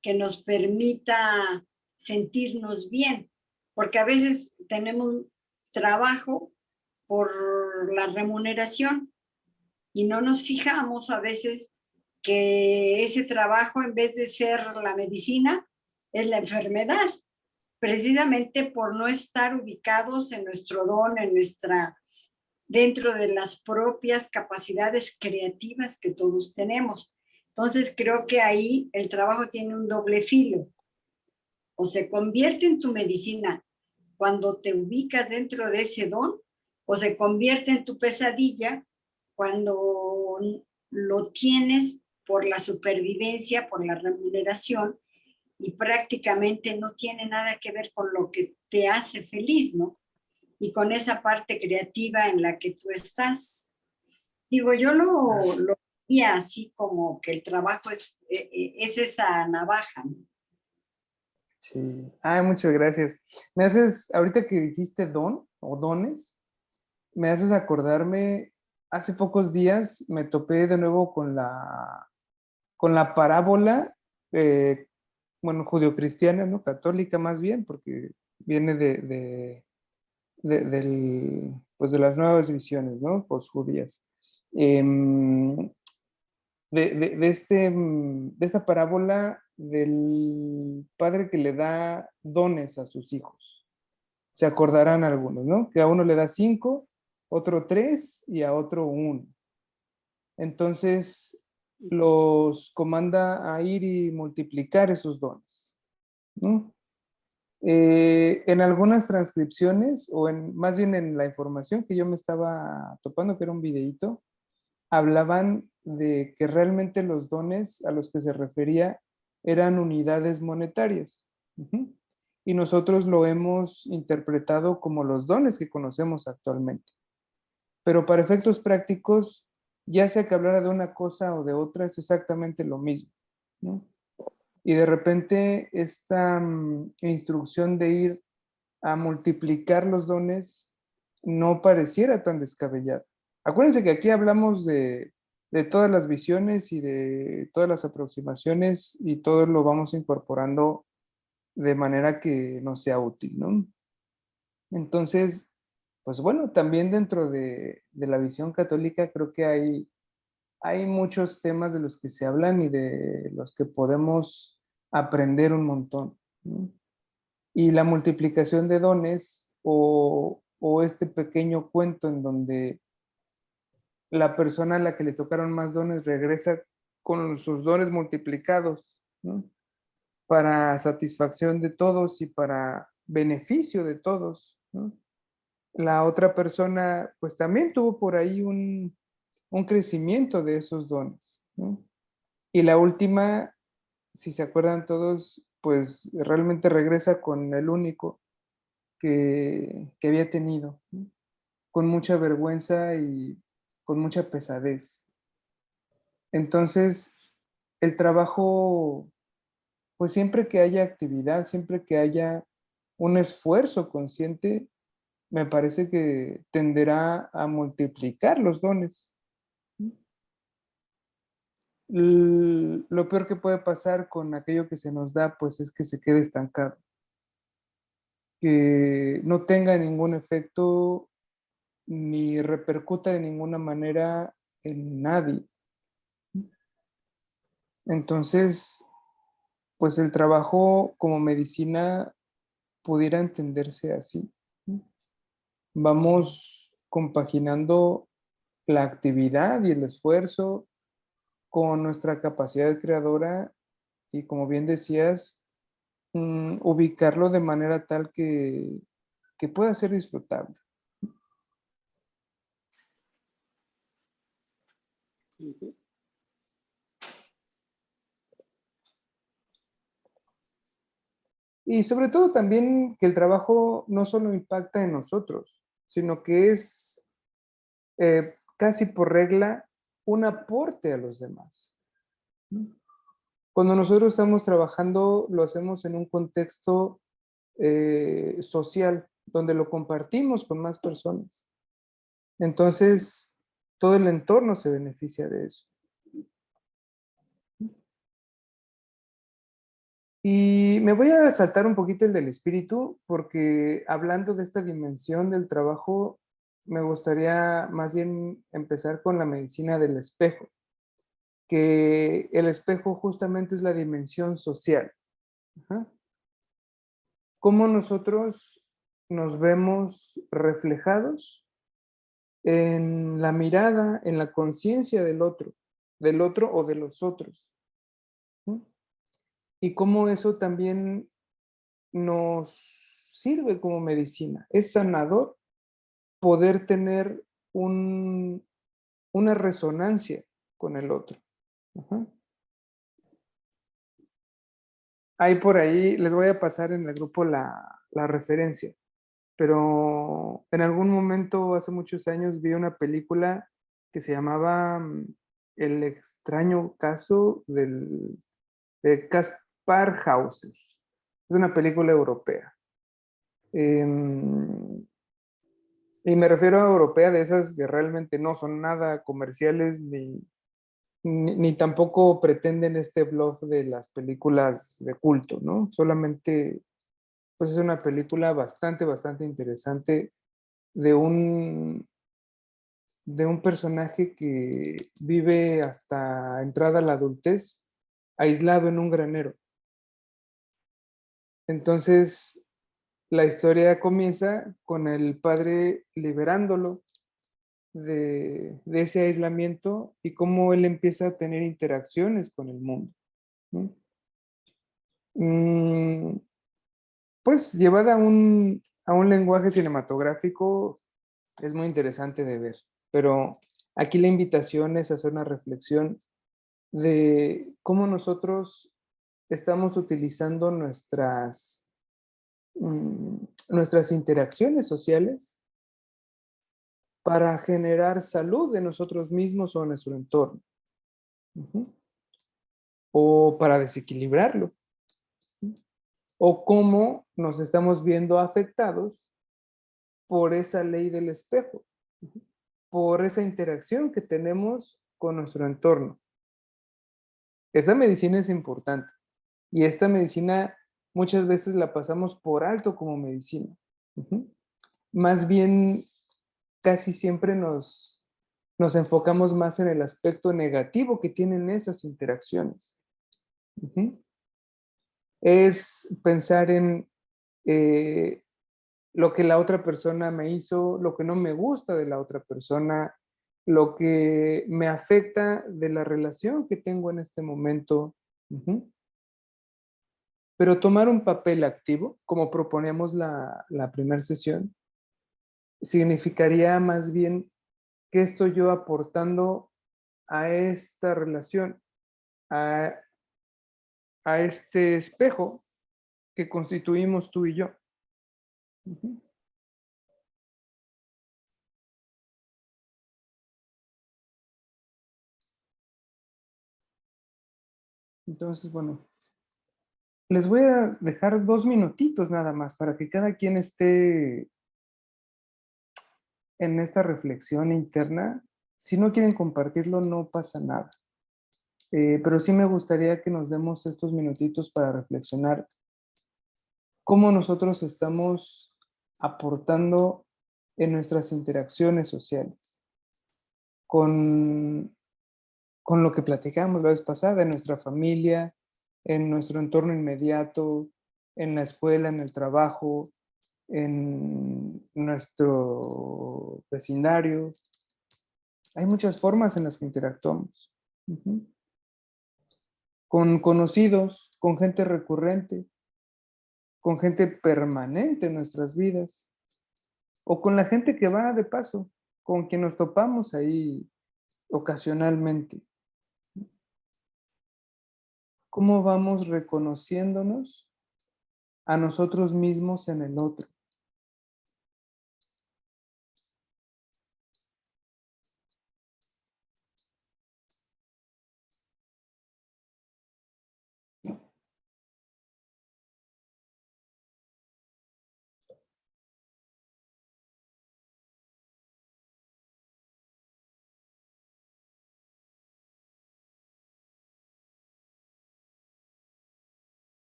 que nos permita sentirnos bien, porque a veces tenemos trabajo por la remuneración y no nos fijamos a veces que ese trabajo, en vez de ser la medicina, es la enfermedad, precisamente por no estar ubicados en nuestro don, dentro de las propias capacidades creativas que todos tenemos. Entonces creo que ahí el trabajo tiene un doble filo. O se convierte en tu medicina cuando te ubicas dentro de ese don, o se convierte en tu pesadilla cuando lo tienes por la supervivencia, por la remuneración, y prácticamente no tiene nada que ver con lo que te hace feliz, ¿no? Y con esa parte creativa en la que tú estás. Digo, yo lo veía así como que el trabajo es esa navaja, ¿no? Sí. Ay, muchas gracias. Me haces, ahorita que dijiste don o dones, me haces acordarme, hace pocos días me topé de nuevo con la parábola, eh, bueno, judio-cristiana, ¿no? Católica más bien, porque viene pues de las nuevas visiones, ¿no? Posjudías. Em, de esta parábola del padre que le da dones a sus hijos. Se acordarán algunos, ¿no? Que a uno le da 5, otro 3 y a otro 1. Entonces los comanda a ir y multiplicar esos dones, ¿no? En algunas transcripciones, o más bien en la información que yo me estaba topando, que era un videíto, hablaban de que realmente los dones a los que se refería eran unidades monetarias. Ujú. Y nosotros lo hemos interpretado como los dones que conocemos actualmente. Pero para efectos prácticos, ya sea que hablara de una cosa o de otra, es exactamente lo mismo, ¿no? Y de repente esta instrucción de ir a multiplicar los dones no pareciera tan descabellada. Acuérdense que aquí hablamos de todas las visiones y de todas las aproximaciones y todo lo vamos incorporando de manera que nos sea útil, ¿no? Entonces, pues bueno, también dentro de la visión católica creo que hay muchos temas de los que se hablan y de los que podemos aprender un montón, ¿no? Y la multiplicación de dones o este pequeño cuento en donde la persona a la que le tocaron más dones regresa con sus dones multiplicados, ¿no? Para satisfacción de todos y para beneficio de todos, ¿no? La otra persona pues también tuvo por ahí un crecimiento de esos dones, ¿no? Y la última, si se acuerdan todos, pues realmente regresa con el único que había tenido, ¿no? Con mucha vergüenza y con mucha pesadez. Entonces, el trabajo, pues siempre que haya actividad, siempre que haya un esfuerzo consciente, me parece que tenderá a multiplicar los dones. Lo peor que puede pasar con aquello que se nos da, pues es que se quede estancado, que no tenga ningún efecto ni repercuta de ninguna manera en nadie. Entonces, pues el trabajo como medicina pudiera entenderse así, ¿no? Vamos compaginando la actividad y el esfuerzo con nuestra capacidad creadora y, como bien decías, ubicarlo de manera tal que pueda ser disfrutable. Ujú. Y sobre todo también que el trabajo no solo impacta en nosotros, sino que es casi por regla un aporte a los demás. Cuando nosotros estamos trabajando, lo hacemos en un contexto social, donde lo compartimos con más personas. Entonces, todo el entorno se beneficia de eso. Y me voy a saltar un poquito el del espíritu, porque hablando de esta dimensión del trabajo, me gustaría más bien empezar con la medicina del espejo, que el espejo justamente es la dimensión social. Ajá. Cómo nosotros nos vemos reflejados en la mirada, en la conciencia del otro o de los otros, ¿no? Y cómo eso también nos sirve como medicina. Es sanador poder tener una resonancia con el otro. Ajá. Ahí por ahí les voy a pasar en el grupo la referencia, pero en algún momento, hace muchos años, vi una película que se llamaba El extraño caso de Kaspar Hauser. Es una película europea. Em, y me refiero a europea de esas que realmente no son nada comerciales ni tampoco pretenden este bluff de las películas de culto, ¿no? Solamente, pues es una película bastante interesante de de un personaje que vive hasta entrada a la adultez aislado en un granero. Entonces, la historia comienza con el padre liberándolo de ese aislamiento y cómo él empieza a tener interacciones con el mundo, ¿no? Mm, pues llevada a un lenguaje cinematográfico es muy interesante de ver, pero aquí la invitación es hacer una reflexión de cómo nosotros estamos utilizando nuestras interacciones sociales para generar salud de nosotros mismos o en nuestro entorno, ujú, o para desequilibrarlo, o cómo nos estamos viendo afectados por esa ley del espejo, ujú, por esa interacción que tenemos con nuestro entorno. Esa medicina es importante y esta medicina muchas veces la pasamos por alto como medicina. Ujú. Más bien, casi siempre nos enfocamos más en el aspecto negativo que tienen esas interacciones. Ujú. Es pensar en eh, lo que la otra persona me hizo, lo que no me gusta de la otra persona, lo que me afecta de la relación que tengo en este momento. Ujú. Pero tomar un papel activo, como proponíamos la primera sesión, significaría más bien qué estoy yo aportando a esta relación, a, a este espejo que constituimos tú y yo. Ujú. Entonces, bueno, les voy a dejar 2 minutitos nada más para que cada quien esté en esta reflexión interna. Si no quieren compartirlo, no pasa nada. Pero sí me gustaría que nos demos estos minutitos para reflexionar cómo nosotros estamos aportando en nuestras interacciones sociales, con, con lo que platicamos la vez pasada, en nuestra familia, en nuestro entorno inmediato, en la escuela, en el trabajo, en nuestro vecindario. Hay muchas formas en las que interactuamos. Ujú. Con conocidos, con gente recurrente, con gente permanente en nuestras vidas, o con la gente que va de paso, con quien nos topamos ahí ocasionalmente. ¿Cómo vamos reconociéndonos a nosotros mismos en el otro?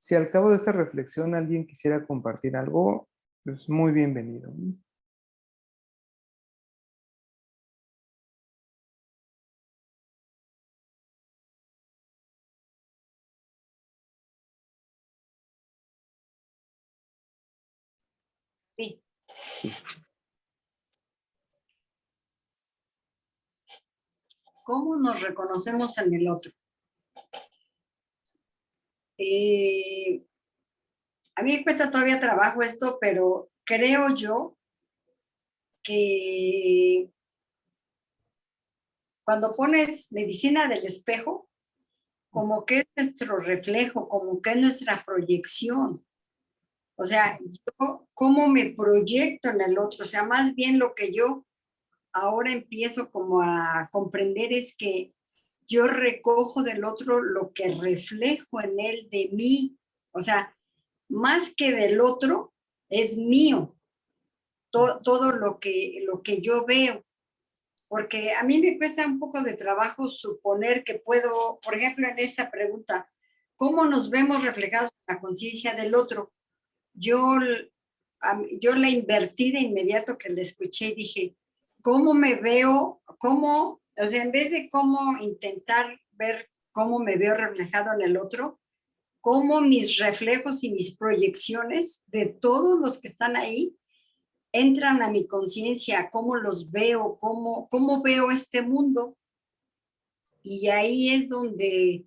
Si al cabo de esta reflexión alguien quisiera compartir algo, es muy bienvenido. Sí. ¿Cómo nos reconocemos en el otro? Eh, a mí me cuesta todavía trabajo esto, pero creo yo que cuando pones medicina del espejo, como que es nuestro reflejo, como que es nuestra proyección. O sea, yo cómo me proyecto en el otro, o sea, más bien lo que yo ahora empiezo como a comprender es que yo recojo del otro lo que reflejo en él de mí. O sea, más que del otro, es mío. Todo lo que yo veo. Porque a mí me cuesta un poco de trabajo suponer que puedo, por ejemplo, en esta pregunta, ¿cómo nos vemos reflejados en la conciencia del otro? Yo la invertí de inmediato que la escuché y dije, ¿cómo me veo? ¿Cómo? O sea, en vez de cómo intentar ver cómo me veo reflejado en el otro, cómo mis reflejos y mis proyecciones de todos los que están ahí entran a mi conciencia, cómo los veo, cómo veo este mundo. Y ahí es donde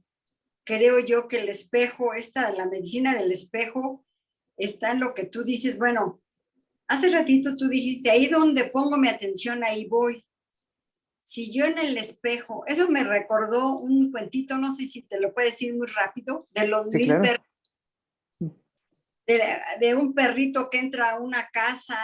creo yo que el espejo, la medicina del espejo, está en lo que tú dices, bueno, hace ratito tú dijiste, ahí donde pongo mi atención, ahí voy. Si yo en el espejo, eso me recordó un cuentito, no sé si te lo puedo decir muy rápido, de los Sí, 1000 claro. perros, de un perrito que entra a una casa,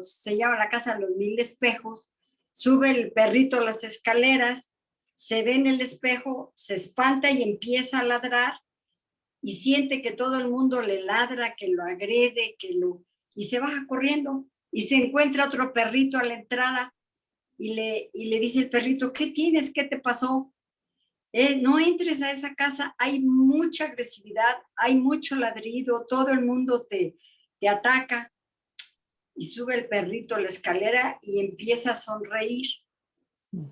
se llama la casa de los 1000 espejos, sube el perrito a las escaleras, se ve en el espejo, se espanta y empieza a ladrar, y siente que todo el mundo le ladra, que lo agrede, y se baja corriendo y se encuentra otro perrito a la entrada y le dice el perrito, ¿qué tienes? ¿Qué te pasó? No entres a esa casa, hay mucha agresividad, hay mucho ladrido, todo el mundo te ataca. Y sube el perrito a la escalera y empieza a sonreír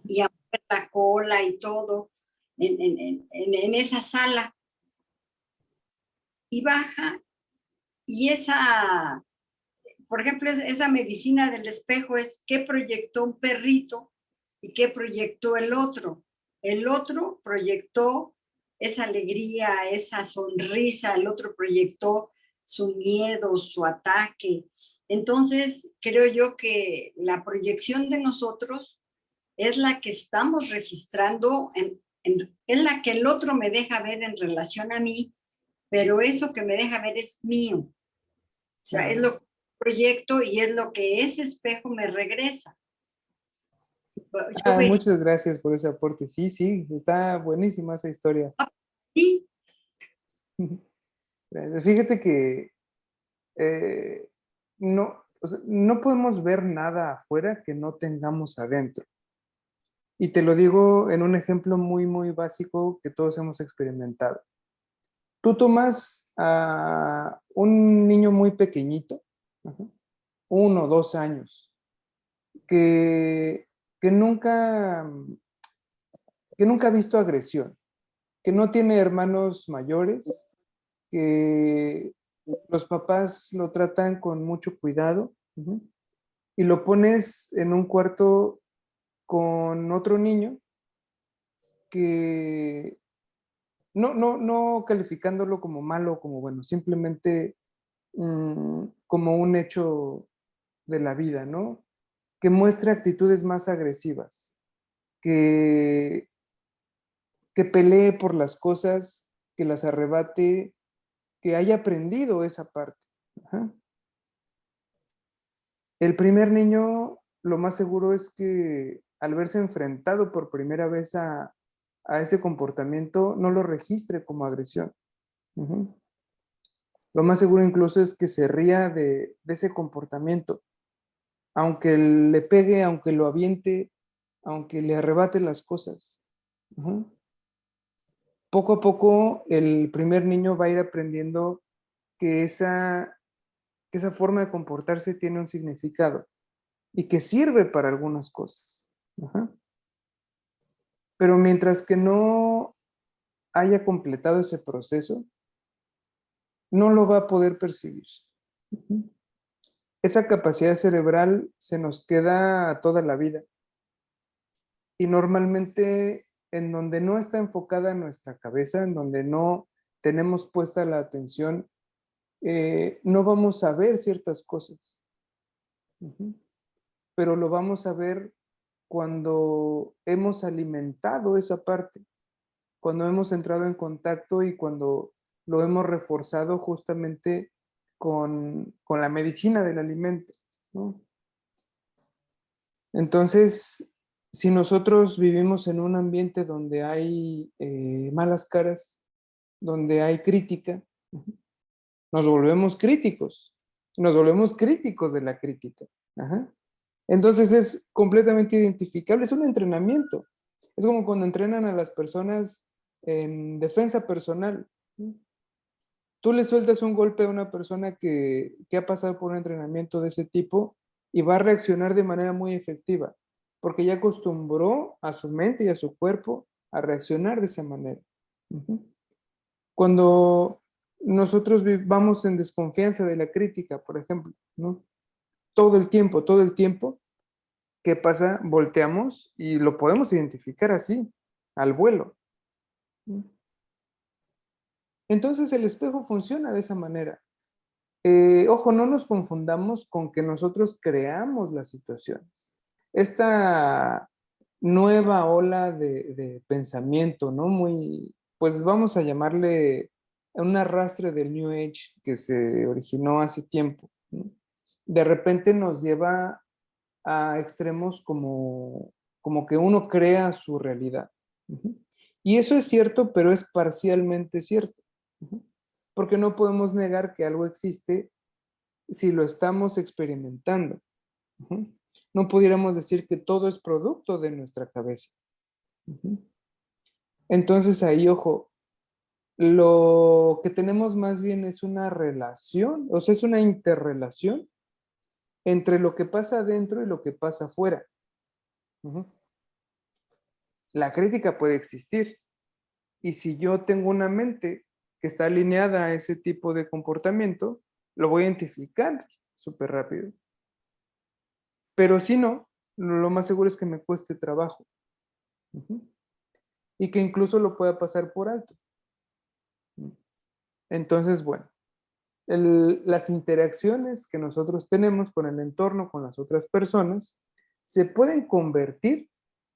y a mover la cola y todo en esa sala. Y baja y por ejemplo, esa medicina del espejo es qué proyectó un perrito y qué proyectó el otro. El otro proyectó esa alegría, esa sonrisa, el otro proyectó su miedo, su ataque. Entonces, creo yo que la proyección de nosotros es la que estamos registrando, es la que el otro me deja ver en relación a mí, pero eso que me deja ver es mío. O sea, es lo que proyecto y es lo que ese espejo me regresa. Muchas gracias por ese aporte. Sí, sí, está buenísima esa historia. Sí. Fíjate que no, o sea, no podemos ver nada afuera que no tengamos adentro. Y te lo digo en un ejemplo muy, muy básico que todos hemos experimentado. Tú tomas a un niño muy pequeñito, 1 o 2 años, que, que nunca, que nunca ha visto agresión, que no tiene hermanos mayores, que los papás lo tratan con mucho cuidado, y lo pones en un cuarto con otro niño que no calificándolo como malo o como bueno, simplemente como un hecho de la vida, ¿no? Que muestre actitudes más agresivas, que, que pelee por las cosas, que las arrebate, que haya aprendido esa parte. Ajá. El primer niño, lo más seguro es que al verse enfrentado por primera vez a ese comportamiento, no lo registre como agresión. Lo más seguro incluso es que se ría de ese comportamiento, aunque le pegue, aunque lo aviente, aunque le arrebate las cosas. Poco a poco el primer niño va a ir aprendiendo que esa forma de comportarse tiene un significado y que sirve para algunas cosas. Pero mientras que no haya completado ese proceso, no lo va a poder percibir. Esa capacidad cerebral se nos queda toda la vida. Y normalmente en donde no está enfocada nuestra cabeza, en donde no tenemos puesta la atención, no vamos a ver ciertas cosas. Pero lo vamos a ver cuando hemos alimentado esa parte. cuando hemos entrado en contacto y cuando lo hemos reforzado justamente con la medicina del alimento, ¿no? Entonces, si nosotros vivimos en un ambiente donde hay malas caras, donde hay crítica, nos volvemos críticos de la crítica. Ajá. Entonces es completamente identificable, es un entrenamiento. Es como cuando entrenan a las personas en defensa personal. Tú le sueltas un golpe a una persona que ha pasado por un entrenamiento de ese tipo y va a reaccionar de manera muy efectiva, porque ya acostumbró a su mente y a su cuerpo a reaccionar de esa manera. Cuando nosotros vamos en desconfianza de la crítica, por ejemplo, ¿no? Todo el tiempo, ¿qué pasa? Volteamos y lo podemos identificar así, al vuelo. Entonces el espejo funciona de esa manera. Ojo, no nos confundamos con que nosotros creamos las situaciones. Esta nueva ola de pensamiento, ¿no? Muy, pues vamos a llamarle un arrastre del New Age que se originó hace tiempo, ¿no? De repente nos lleva a extremos como que uno crea su realidad. Y eso es cierto, pero es parcialmente cierto. Porque no podemos negar que algo existe si lo estamos experimentando. No pudiéramos decir que todo es producto de nuestra cabeza. Entonces ahí, ojo, lo que tenemos más bien es una relación, o sea, es una interrelación entre lo que pasa adentro y lo que pasa afuera. La crítica puede existir, y si yo tengo una mente que está alineada a ese tipo de comportamiento, lo voy a identificar súper rápido. Pero si no, lo más seguro es que me cueste trabajo. Y que incluso lo pueda pasar por alto. Entonces, bueno, las interacciones que nosotros tenemos con el entorno, con las otras personas, se pueden convertir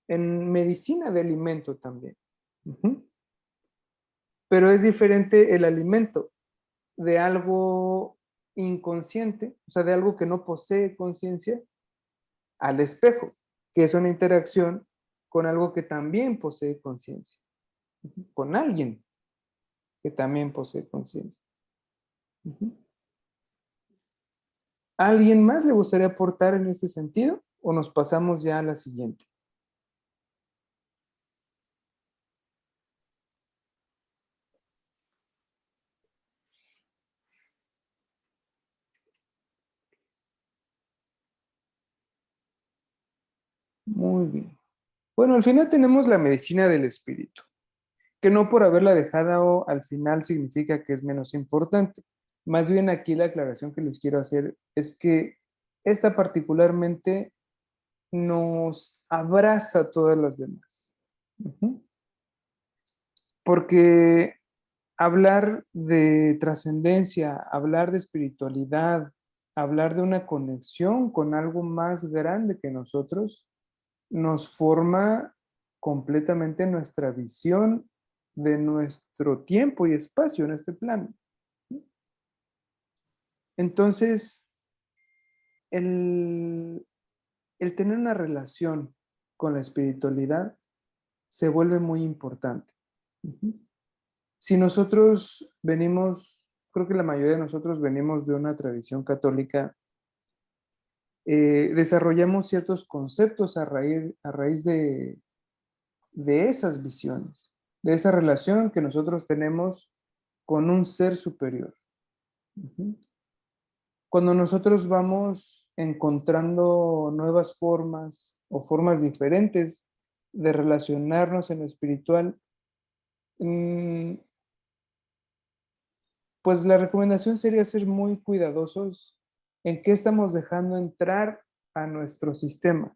en medicina de alimento también. Pero es diferente el alimento de algo inconsciente, o sea, de algo que no posee conciencia, al espejo, que es una interacción con algo que también posee conciencia, con alguien que también posee conciencia. ¿A alguien más le gustaría aportar en este sentido o nos pasamos ya a la siguiente? Muy bien. Bueno, al final tenemos la medicina del espíritu, que no por haberla dejado al final significa que es menos importante. Más bien aquí la aclaración que les quiero hacer es que esta particularmente nos abraza a todas las demás. Porque hablar de trascendencia, hablar de espiritualidad, hablar de una conexión con algo más grande que nosotros, nos forma completamente nuestra visión de nuestro tiempo y espacio en este plano. Entonces, el tener una relación con la espiritualidad se vuelve muy importante. Si nosotros venimos, creo que la mayoría de nosotros venimos de una tradición católica, desarrollamos ciertos conceptos a raíz de esas visiones, de esa relación que nosotros tenemos con un ser superior. Cuando nosotros vamos encontrando nuevas formas o formas diferentes de relacionarnos en lo espiritual, pues la recomendación sería ser muy cuidadosos en qué estamos dejando entrar a nuestro sistema,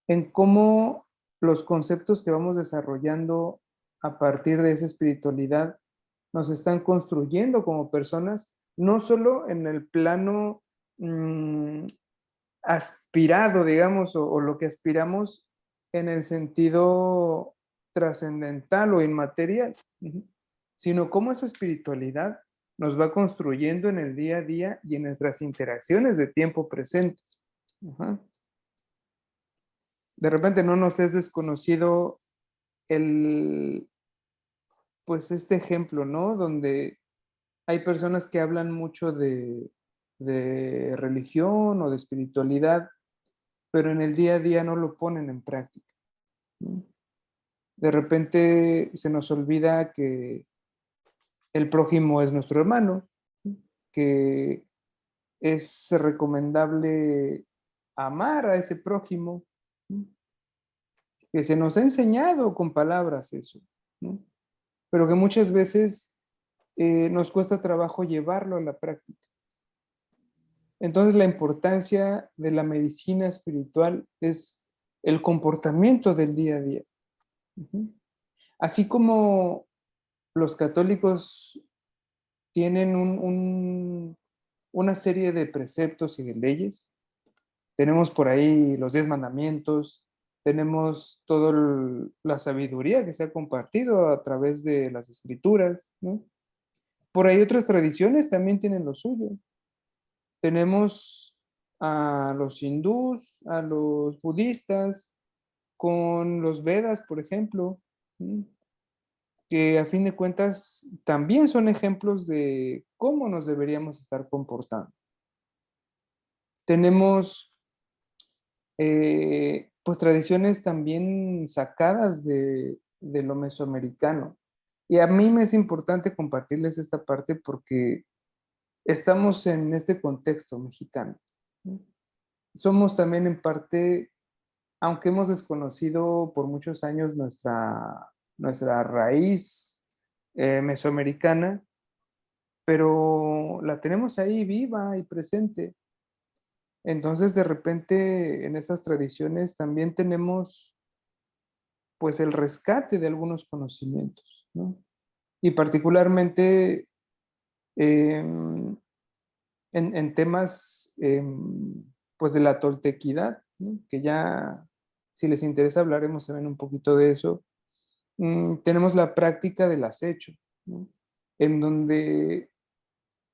en cómo los conceptos que vamos desarrollando a partir de esa espiritualidad nos están construyendo como personas, no solo en el plano aspirado, digamos, o lo que aspiramos en el sentido trascendental o inmaterial, sino cómo esa espiritualidad nos va construyendo en el día a día y en nuestras interacciones de tiempo presente. Ajá. De repente no nos es desconocido pues este ejemplo, ¿no? Donde hay personas que hablan mucho de religión o de espiritualidad, pero en el día a día no lo ponen en práctica, ¿no? De repente se nos olvida que el prójimo es nuestro hermano, ¿no? Que es recomendable amar a ese prójimo, ¿no? Que se nos ha enseñado con palabras eso, ¿no? Pero que muchas veces nos cuesta trabajo llevarlo a la práctica. Entonces, la importancia de la medicina espiritual es el comportamiento del día a día. Así como los católicos tienen una serie de preceptos y de leyes, tenemos por ahí los 10 mandamientos, tenemos toda la sabiduría que se ha compartido a través de las escrituras, ¿no? Por ahí otras tradiciones también tienen lo suyo. Tenemos a los hindús, a los budistas, con los Vedas, por ejemplo, ¿sí? Que a fin de cuentas también son ejemplos de cómo nos deberíamos estar comportando. Tenemos pues tradiciones también sacadas de lo mesoamericano. Y a mí me es importante compartirles esta parte porque estamos en este contexto mexicano, ¿no? Somos también en parte, aunque hemos desconocido por muchos años nuestra raíz mesoamericana, pero la tenemos ahí viva y presente. Entonces, de repente, en esas tradiciones también tenemos, pues, el rescate de algunos conocimientos, ¿no? Y particularmente en temas, pues, de la toltequidad, ¿no? Que ya, si les interesa, hablaremos también un poquito de eso. Tenemos la práctica del acecho, ¿no? En donde,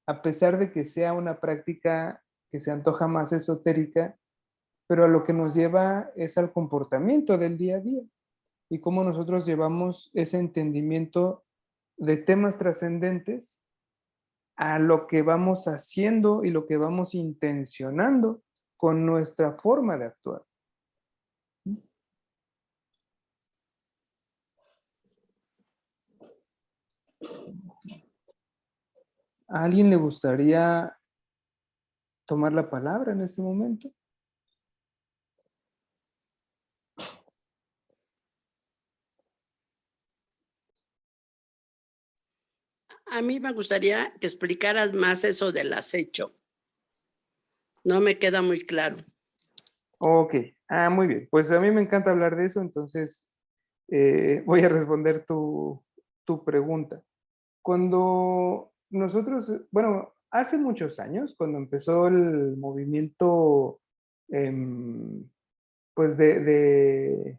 a pesar de que sea una práctica que se antoja más esotérica, pero a lo que nos lleva es al comportamiento del día a día y cómo nosotros llevamos ese entendimiento de temas trascendentes a lo que vamos haciendo y lo que vamos intencionando con nuestra forma de actuar. ¿A alguien le gustaría tomar la palabra en este momento? A mí me gustaría que explicaras más eso del acecho. No me queda muy claro. Ok, muy bien. Pues a mí me encanta hablar de eso, entonces voy a responder tu pregunta. Cuando nosotros, bueno, hace muchos años, cuando empezó el movimiento, pues de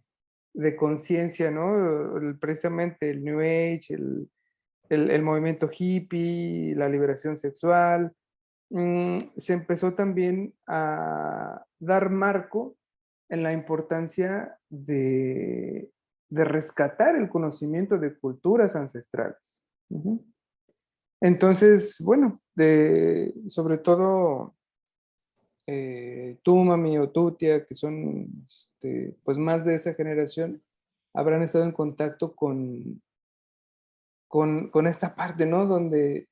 conciencia, ¿no? Precisamente el New Age, el movimiento hippie, la liberación sexual, se empezó también a dar marco en la importancia de rescatar el conocimiento de culturas ancestrales. Entonces, bueno, sobre todo tú, mami, o tú, tía, que son pues más de esa generación, habrán estado en contacto con esta parte, ¿no? Donde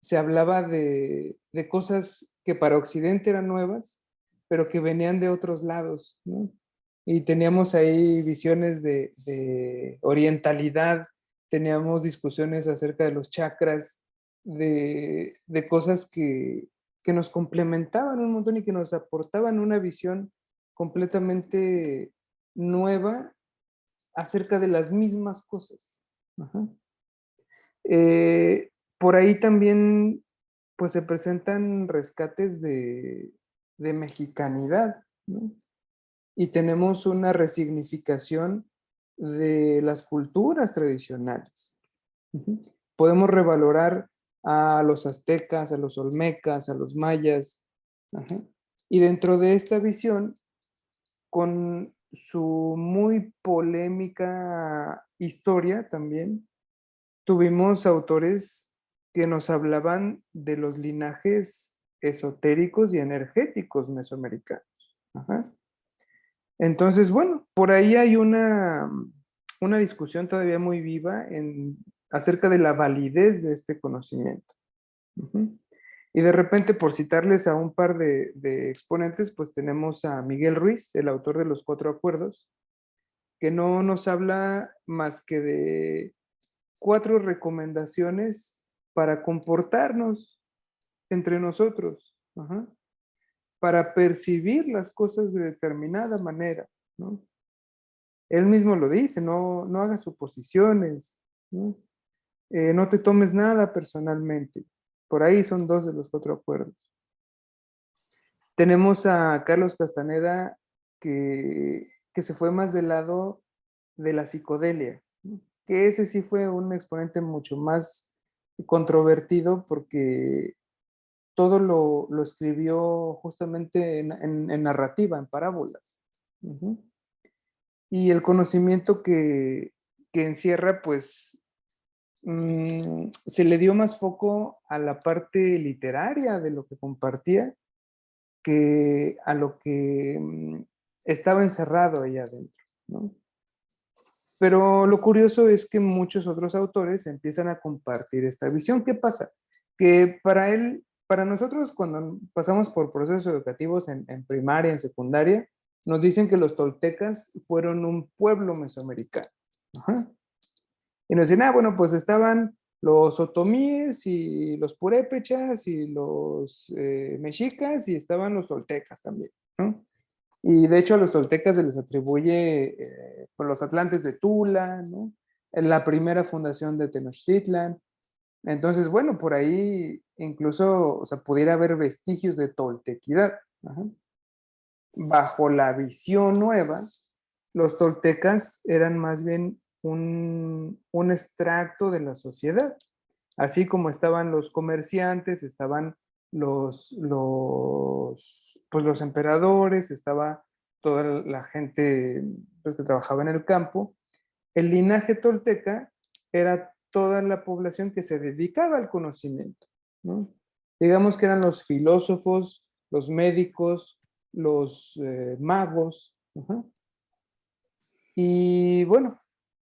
se hablaba de cosas que para Occidente eran nuevas, pero que venían de otros lados, ¿no? Y teníamos ahí visiones de orientalidad, teníamos discusiones acerca de los chakras, de cosas que nos complementaban un montón y que nos aportaban una visión completamente nueva acerca de las mismas cosas. Ajá. Por ahí también, pues se presentan rescates de mexicanidad, ¿no? Y tenemos una resignificación de las culturas tradicionales. Ujú. Podemos revalorar a los aztecas, a los olmecas, a los mayas. Ajá. Y dentro de esta visión, con su muy polémica historia también, tuvimos autores que nos hablaban de los linajes esotéricos y energéticos mesoamericanos. Ajá. Entonces, bueno, por ahí hay una discusión todavía muy viva acerca de la validez de este conocimiento. Ujú. Y de repente, por citarles a un par de exponentes, pues tenemos a Miguel Ruiz, el autor de los 4 acuerdos, que no nos habla más que de 4 recomendaciones para comportarnos entre nosotros, ajá, para percibir las cosas de determinada manera, ¿no? Él mismo lo dice, no hagas suposiciones, ¿no? No te tomes nada personalmente. Por ahí son 2 de los 4 acuerdos. Tenemos a Carlos Castaneda que se fue más del lado de la psicodelia, ¿no? Que ese sí fue un exponente mucho más controvertido porque todo lo escribió justamente en narrativa, en parábolas. Ujú. Y el conocimiento que encierra, pues, se le dio más foco a la parte literaria de lo que compartía que a lo que estaba encerrado ahí adentro, ¿no? Pero lo curioso es que muchos otros autores empiezan a compartir esta visión. ¿Qué pasa? Que para nosotros, cuando pasamos por procesos educativos en primaria, en secundaria, nos dicen que los toltecas fueron un pueblo mesoamericano. Ajá. Y nos dicen, bueno, pues estaban los otomíes y los purépechas y los mexicas y estaban los toltecas también, ¿no? Y de hecho a los toltecas se les atribuye por los atlantes de Tula, ¿no? En la primera fundación de Tenochtitlan. Entonces, bueno, por ahí incluso, o sea, pudiera haber vestigios de toltequidad. Ajá. Bajo la visión nueva, los toltecas eran más bien un extracto de la sociedad. Así como estaban los comerciantes, estaban pues los emperadores, estaba toda la gente pues, que trabajaba en el campo. El linaje tolteca era toda la población que se dedicaba al conocimiento, ¿no? Digamos que eran los filósofos, los médicos, los magos. Ajá. Y bueno,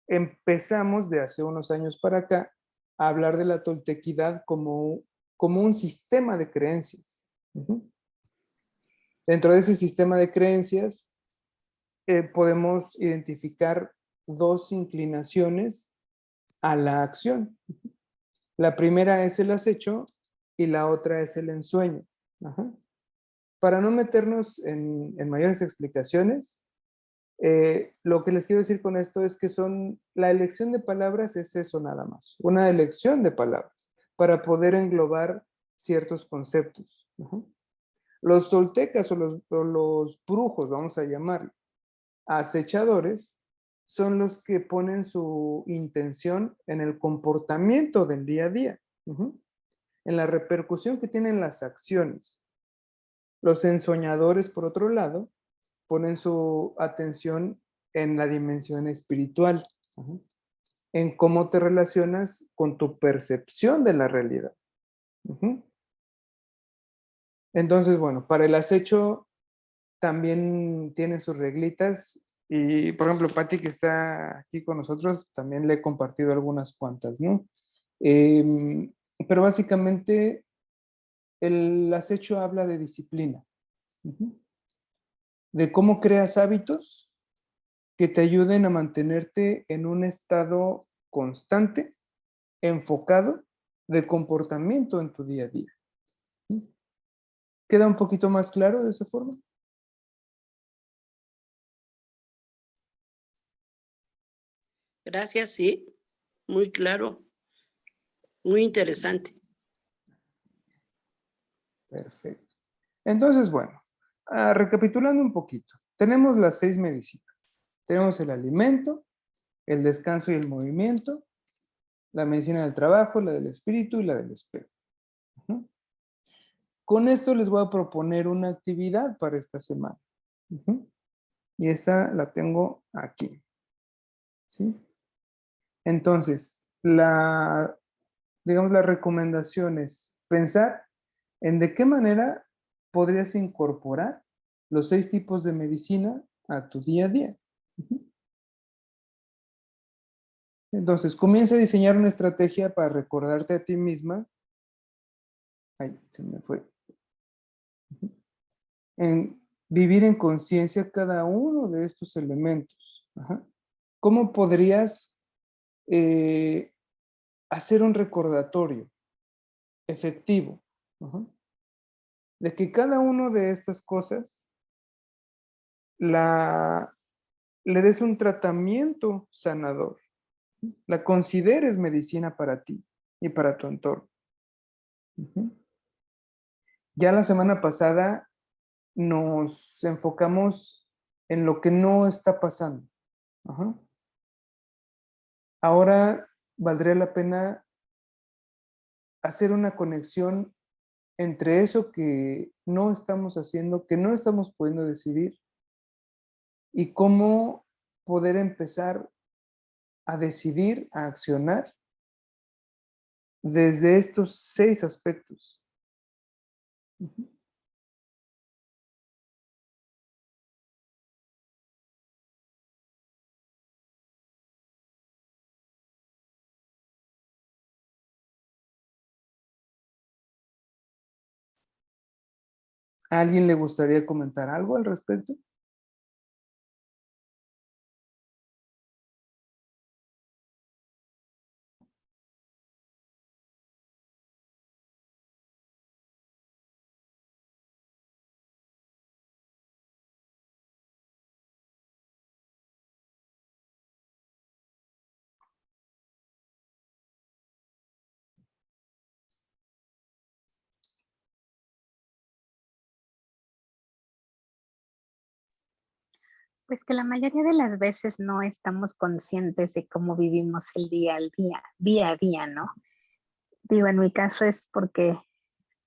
empezamos de hace unos años para acá a hablar de la toltequidad como un sistema de creencias. Ujú. Dentro de ese sistema de creencias podemos identificar 2 inclinaciones a la acción. La primera es el acecho y la otra es el ensueño. Ajá. Para no meternos en mayores explicaciones, lo que les quiero decir con esto es que la elección de palabras es eso nada más, una elección de palabras para poder englobar ciertos conceptos. Ajá. Los toltecas o los brujos, vamos a llamar acechadores, son los que ponen su intención en el comportamiento del día a día, en la repercusión que tienen las acciones. Los ensoñadores, por otro lado, ponen su atención en la dimensión espiritual, en cómo te relacionas con tu percepción de la realidad. Entonces, bueno, para el acecho también tiene sus reglitas y, por ejemplo, Patti, que está aquí con nosotros, también le he compartido algunas cuantas, ¿no? Pero básicamente el acecho habla de disciplina, de cómo creas hábitos que te ayuden a mantenerte en un estado constante, enfocado de comportamiento en tu día a día. ¿Queda un poquito más claro de esa forma? Gracias, sí, muy claro, muy interesante. Perfecto. Entonces, bueno, recapitulando un poquito, tenemos las 6 medicinas. Tenemos el alimento, el descanso y el movimiento, la medicina del trabajo, la del espíritu y la del espejo. Ujú. Con esto les voy a proponer una actividad para esta semana. Ujú. Y esa la tengo aquí. ¿Sí? Entonces, digamos, la recomendación es pensar en de qué manera podrías incorporar los 6 tipos de medicina a tu día a día. Ujú. Entonces, comienza a diseñar una estrategia para recordarte a ti misma. Ay, se me fue. Ujú. En vivir en conciencia cada uno de estos elementos. Ajá. ¿Cómo podrías eh, hacer un recordatorio efectivo? Ajá, de que cada una de estas cosas la, le des un tratamiento sanador, la consideres medicina para ti y para tu entorno. Ujú. Ya la semana pasada nos enfocamos en lo que no está pasando. Ajá. Ahora valdría la pena hacer una conexión entre eso que no estamos haciendo, que no estamos pudiendo decidir, y cómo poder empezar a decidir, a accionar desde estos 6 aspectos. Ujú. ¿A alguien le gustaría comentar algo al respecto? Pues que la mayoría de las veces no estamos conscientes de cómo vivimos el día a día, ¿no? Digo, en mi caso es porque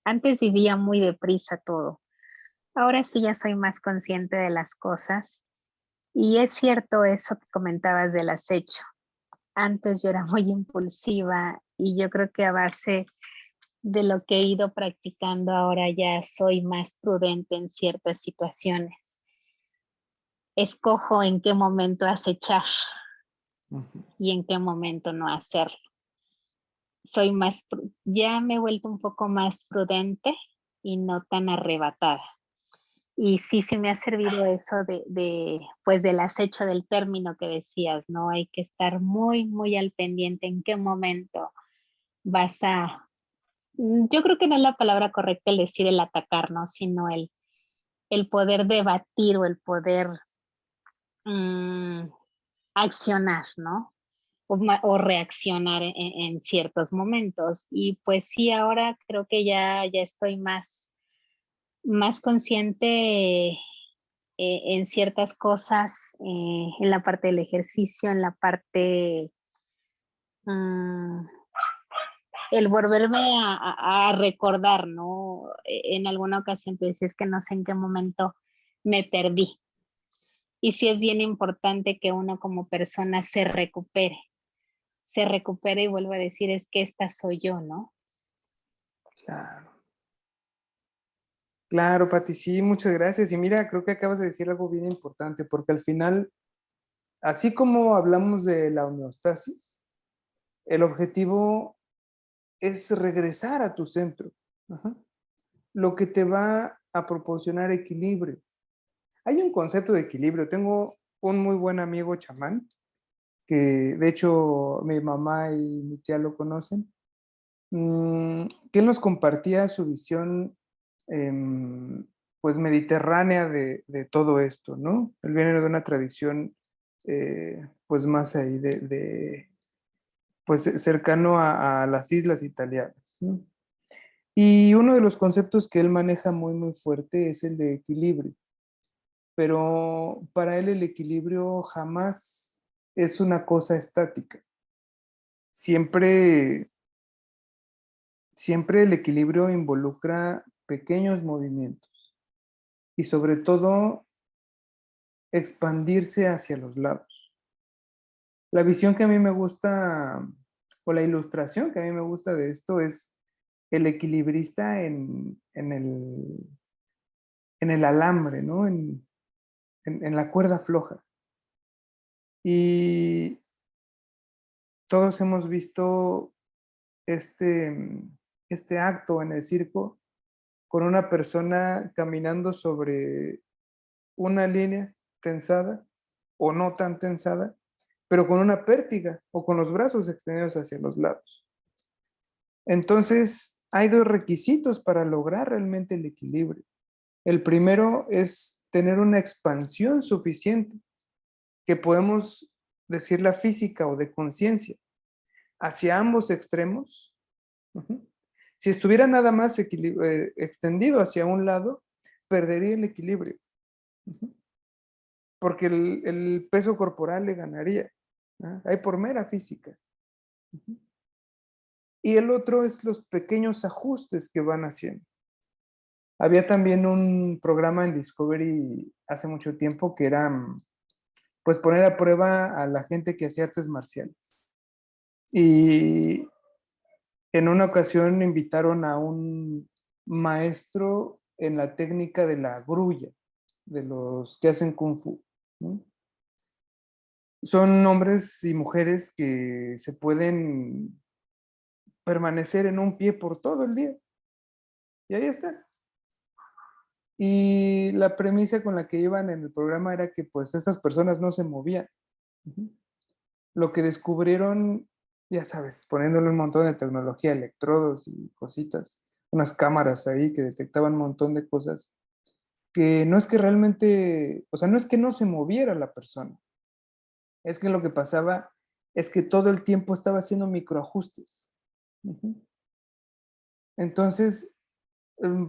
antes vivía muy deprisa todo. Ahora sí ya soy más consciente de las cosas. Y es cierto eso que comentabas del acecho. Antes yo era muy impulsiva y yo creo que a base de lo que he ido practicando ahora ya soy más prudente en ciertas situaciones. Escojo en qué momento acechar Ujú. y en qué momento no hacerlo. Ya me he vuelto un poco más prudente y no tan arrebatada. Y sí me ha servido eso pues del acecho del término que decías, ¿no? Hay que estar muy, muy al pendiente en qué momento vas yo creo que no es la palabra correcta el decir el atacar, ¿no? Sino el poder debatir o el poder mm, accionar, ¿no? O reaccionar en ciertos momentos. Y pues sí, ahora creo que ya estoy más consciente en ciertas cosas, en la parte del ejercicio, en la parte, mm, el volverme a recordar, ¿no? En alguna ocasión te decías que no sé en qué momento me perdí. Y sí es bien importante que uno como persona se recupere y vuelva a decir, es que esta soy yo, ¿no? Claro. Claro, Pati, sí, muchas gracias. Y mira, creo que acabas de decir algo bien importante, porque al final, así como hablamos de la homeostasis, el objetivo es regresar a tu centro. Ajá. Lo que te va a proporcionar equilibrio. Hay un concepto de equilibrio. Tengo un muy buen amigo chamán, que de hecho mi mamá y mi tía lo conocen, que él nos compartía su visión em, pues mediterránea de todo esto, ¿no? Él viene de una tradición pues más ahí pues cercano a las islas italianas, ¿no? Y uno de los conceptos que él maneja muy, muy fuerte es el de equilibrio, pero para él el equilibrio jamás es una cosa estática. Siempre el equilibrio involucra pequeños movimientos y sobre todo expandirse hacia los lados. La visión que a mí me gusta, o la ilustración que a mí me gusta de esto es el equilibrista en el alambre, ¿no? En la cuerda floja. Y todos hemos visto este acto en el circo con una persona caminando sobre una línea tensada o no tan tensada, pero con una pértiga o con los brazos extendidos hacia los lados. Entonces, hay dos requisitos para lograr realmente el equilibrio. El primero es tener una expansión suficiente, que podemos decir la física o de conciencia, hacia ambos extremos. Uh-huh. Si estuviera nada más extendido hacia un lado, perdería el equilibrio. Uh-huh. Porque el peso corporal le ganaría. ¿Ah? Hay por mera física. Uh-huh. Y el otro es los pequeños ajustes que van haciendo. Había también un programa en Discovery hace mucho tiempo que era, pues, poner a prueba a la gente que hacía artes marciales. Y en una ocasión invitaron a un maestro en la técnica de la grulla, de los que hacen kung fu, ¿no? Son hombres y mujeres que se pueden permanecer en un pie por todo el día. Y ahí están. Y la premisa con la que iban en el programa era que pues estas personas no se movían. Uh-huh. Lo que descubrieron, ya sabes, poniéndole un montón de tecnología, electrodos y cositas, unas cámaras ahí que detectaban un montón de cosas, que no es que realmente, o sea, no es que no se moviera la persona, es que lo que pasaba es que todo el tiempo estaba haciendo microajustes. Uh-huh. Entonces,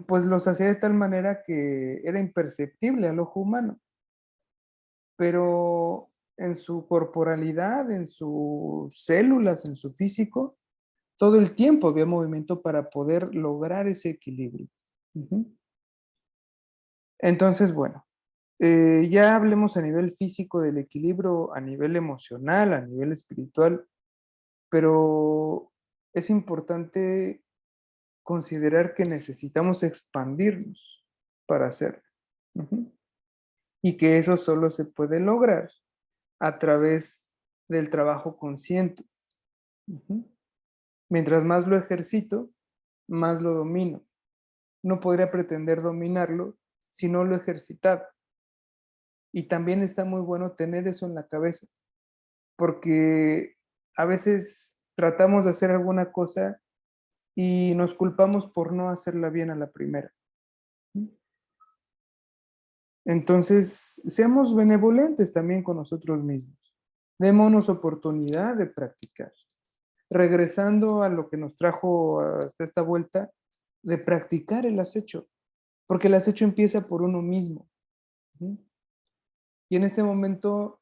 pues los hacía de tal manera que era imperceptible al ojo humano, pero en su corporalidad, en sus células, en su físico, todo el tiempo había movimiento para poder lograr ese equilibrio. Uh-huh. Entonces, bueno, ya hablemos a nivel físico del equilibrio, a nivel emocional, a nivel espiritual, pero es importante considerar que necesitamos expandirnos para hacerlo. Uh-huh. Y que eso solo se puede lograr a través del trabajo consciente. Uh-huh. Mientras más lo ejercito, más lo domino. No podría pretender dominarlo si no lo ejercitaba. Y también está muy bueno tener eso en la cabeza, porque a veces tratamos de hacer alguna cosa y nos culpamos por no hacerla bien a la primera. Entonces, seamos benevolentes también con nosotros mismos. Démonos oportunidad de practicar. Regresando a lo que nos trajo hasta esta vuelta, de practicar el acecho, porque el acecho empieza por uno mismo. ¿Sí? Y en este momento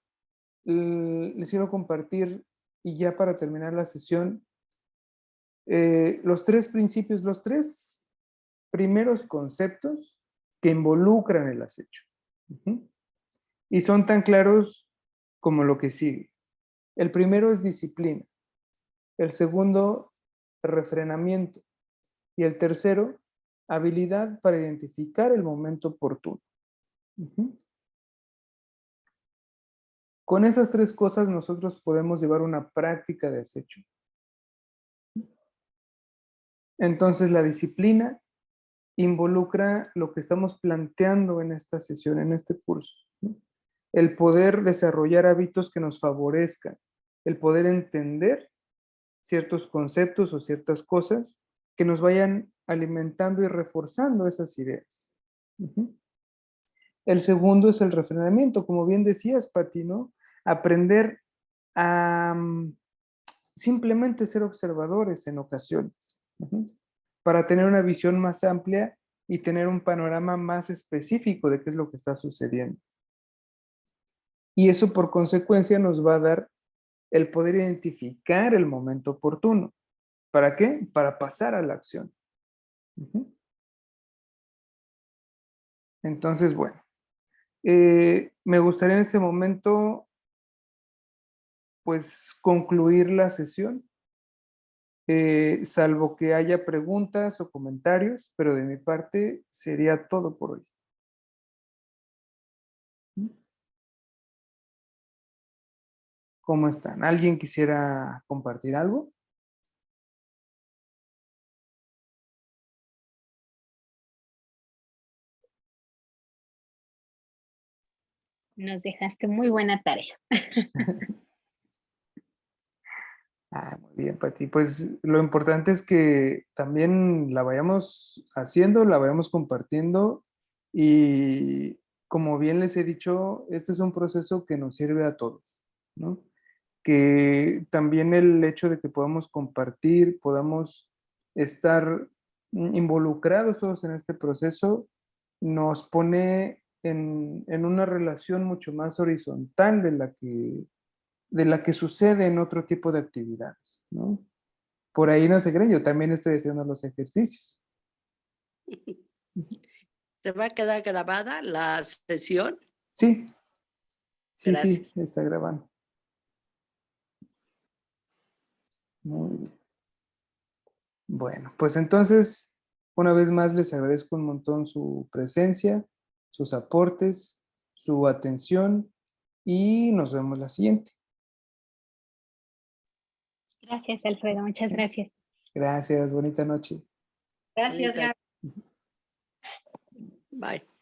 les quiero compartir, y ya para terminar la sesión, los tres principios, los tres primeros conceptos que involucran el acecho. Uh-huh. Y son tan claros como lo que sigue. El primero es disciplina. El segundo, refrenamiento. Y el tercero, habilidad para identificar el momento oportuno. Uh-huh. Con esas tres cosas nosotros podemos llevar una práctica de acecho. Entonces la disciplina involucra lo que estamos planteando en esta sesión, en este curso, ¿no? El poder desarrollar hábitos que nos favorezcan, el poder entender ciertos conceptos o ciertas cosas que nos vayan alimentando y reforzando esas ideas. Uh-huh. El segundo es el refrenamiento, como bien decías, Pati, ¿no? Aprender a simplemente ser observadores en ocasiones, uh-huh, para tener una visión más amplia y tener un panorama más específico de qué es lo que está sucediendo. Y eso por consecuencia nos va a dar el poder identificar el momento oportuno. ¿Para qué? Para pasar a la acción. Ujú. Entonces, bueno, me gustaría en este momento, pues, concluir la sesión, salvo que haya preguntas o comentarios, pero de mi parte sería todo por hoy. ¿Cómo están? ¿Alguien quisiera compartir algo? Nos dejaste muy buena tarea. Ah, muy bien, Pati. Pues lo importante es que también la vayamos haciendo, la vayamos compartiendo y como bien les he dicho, este es un proceso que nos sirve a todos, ¿no? Que también el hecho de que podamos compartir, podamos estar involucrados todos en este proceso, nos pone en una relación mucho más horizontal de la que sucede en otro tipo de actividades, ¿no? Por ahí no se creen, yo también estoy haciendo los ejercicios. ¿Se va a quedar grabada la sesión? Sí, sí, Gracias. está grabando. Muy bien. Bueno, pues entonces, una vez más les agradezco un montón su presencia, sus aportes, su atención y nos vemos la siguiente. Gracias, Alfredo. Muchas gracias. Gracias, bonita noche. Gracias, Bonita- Gaby. Bye.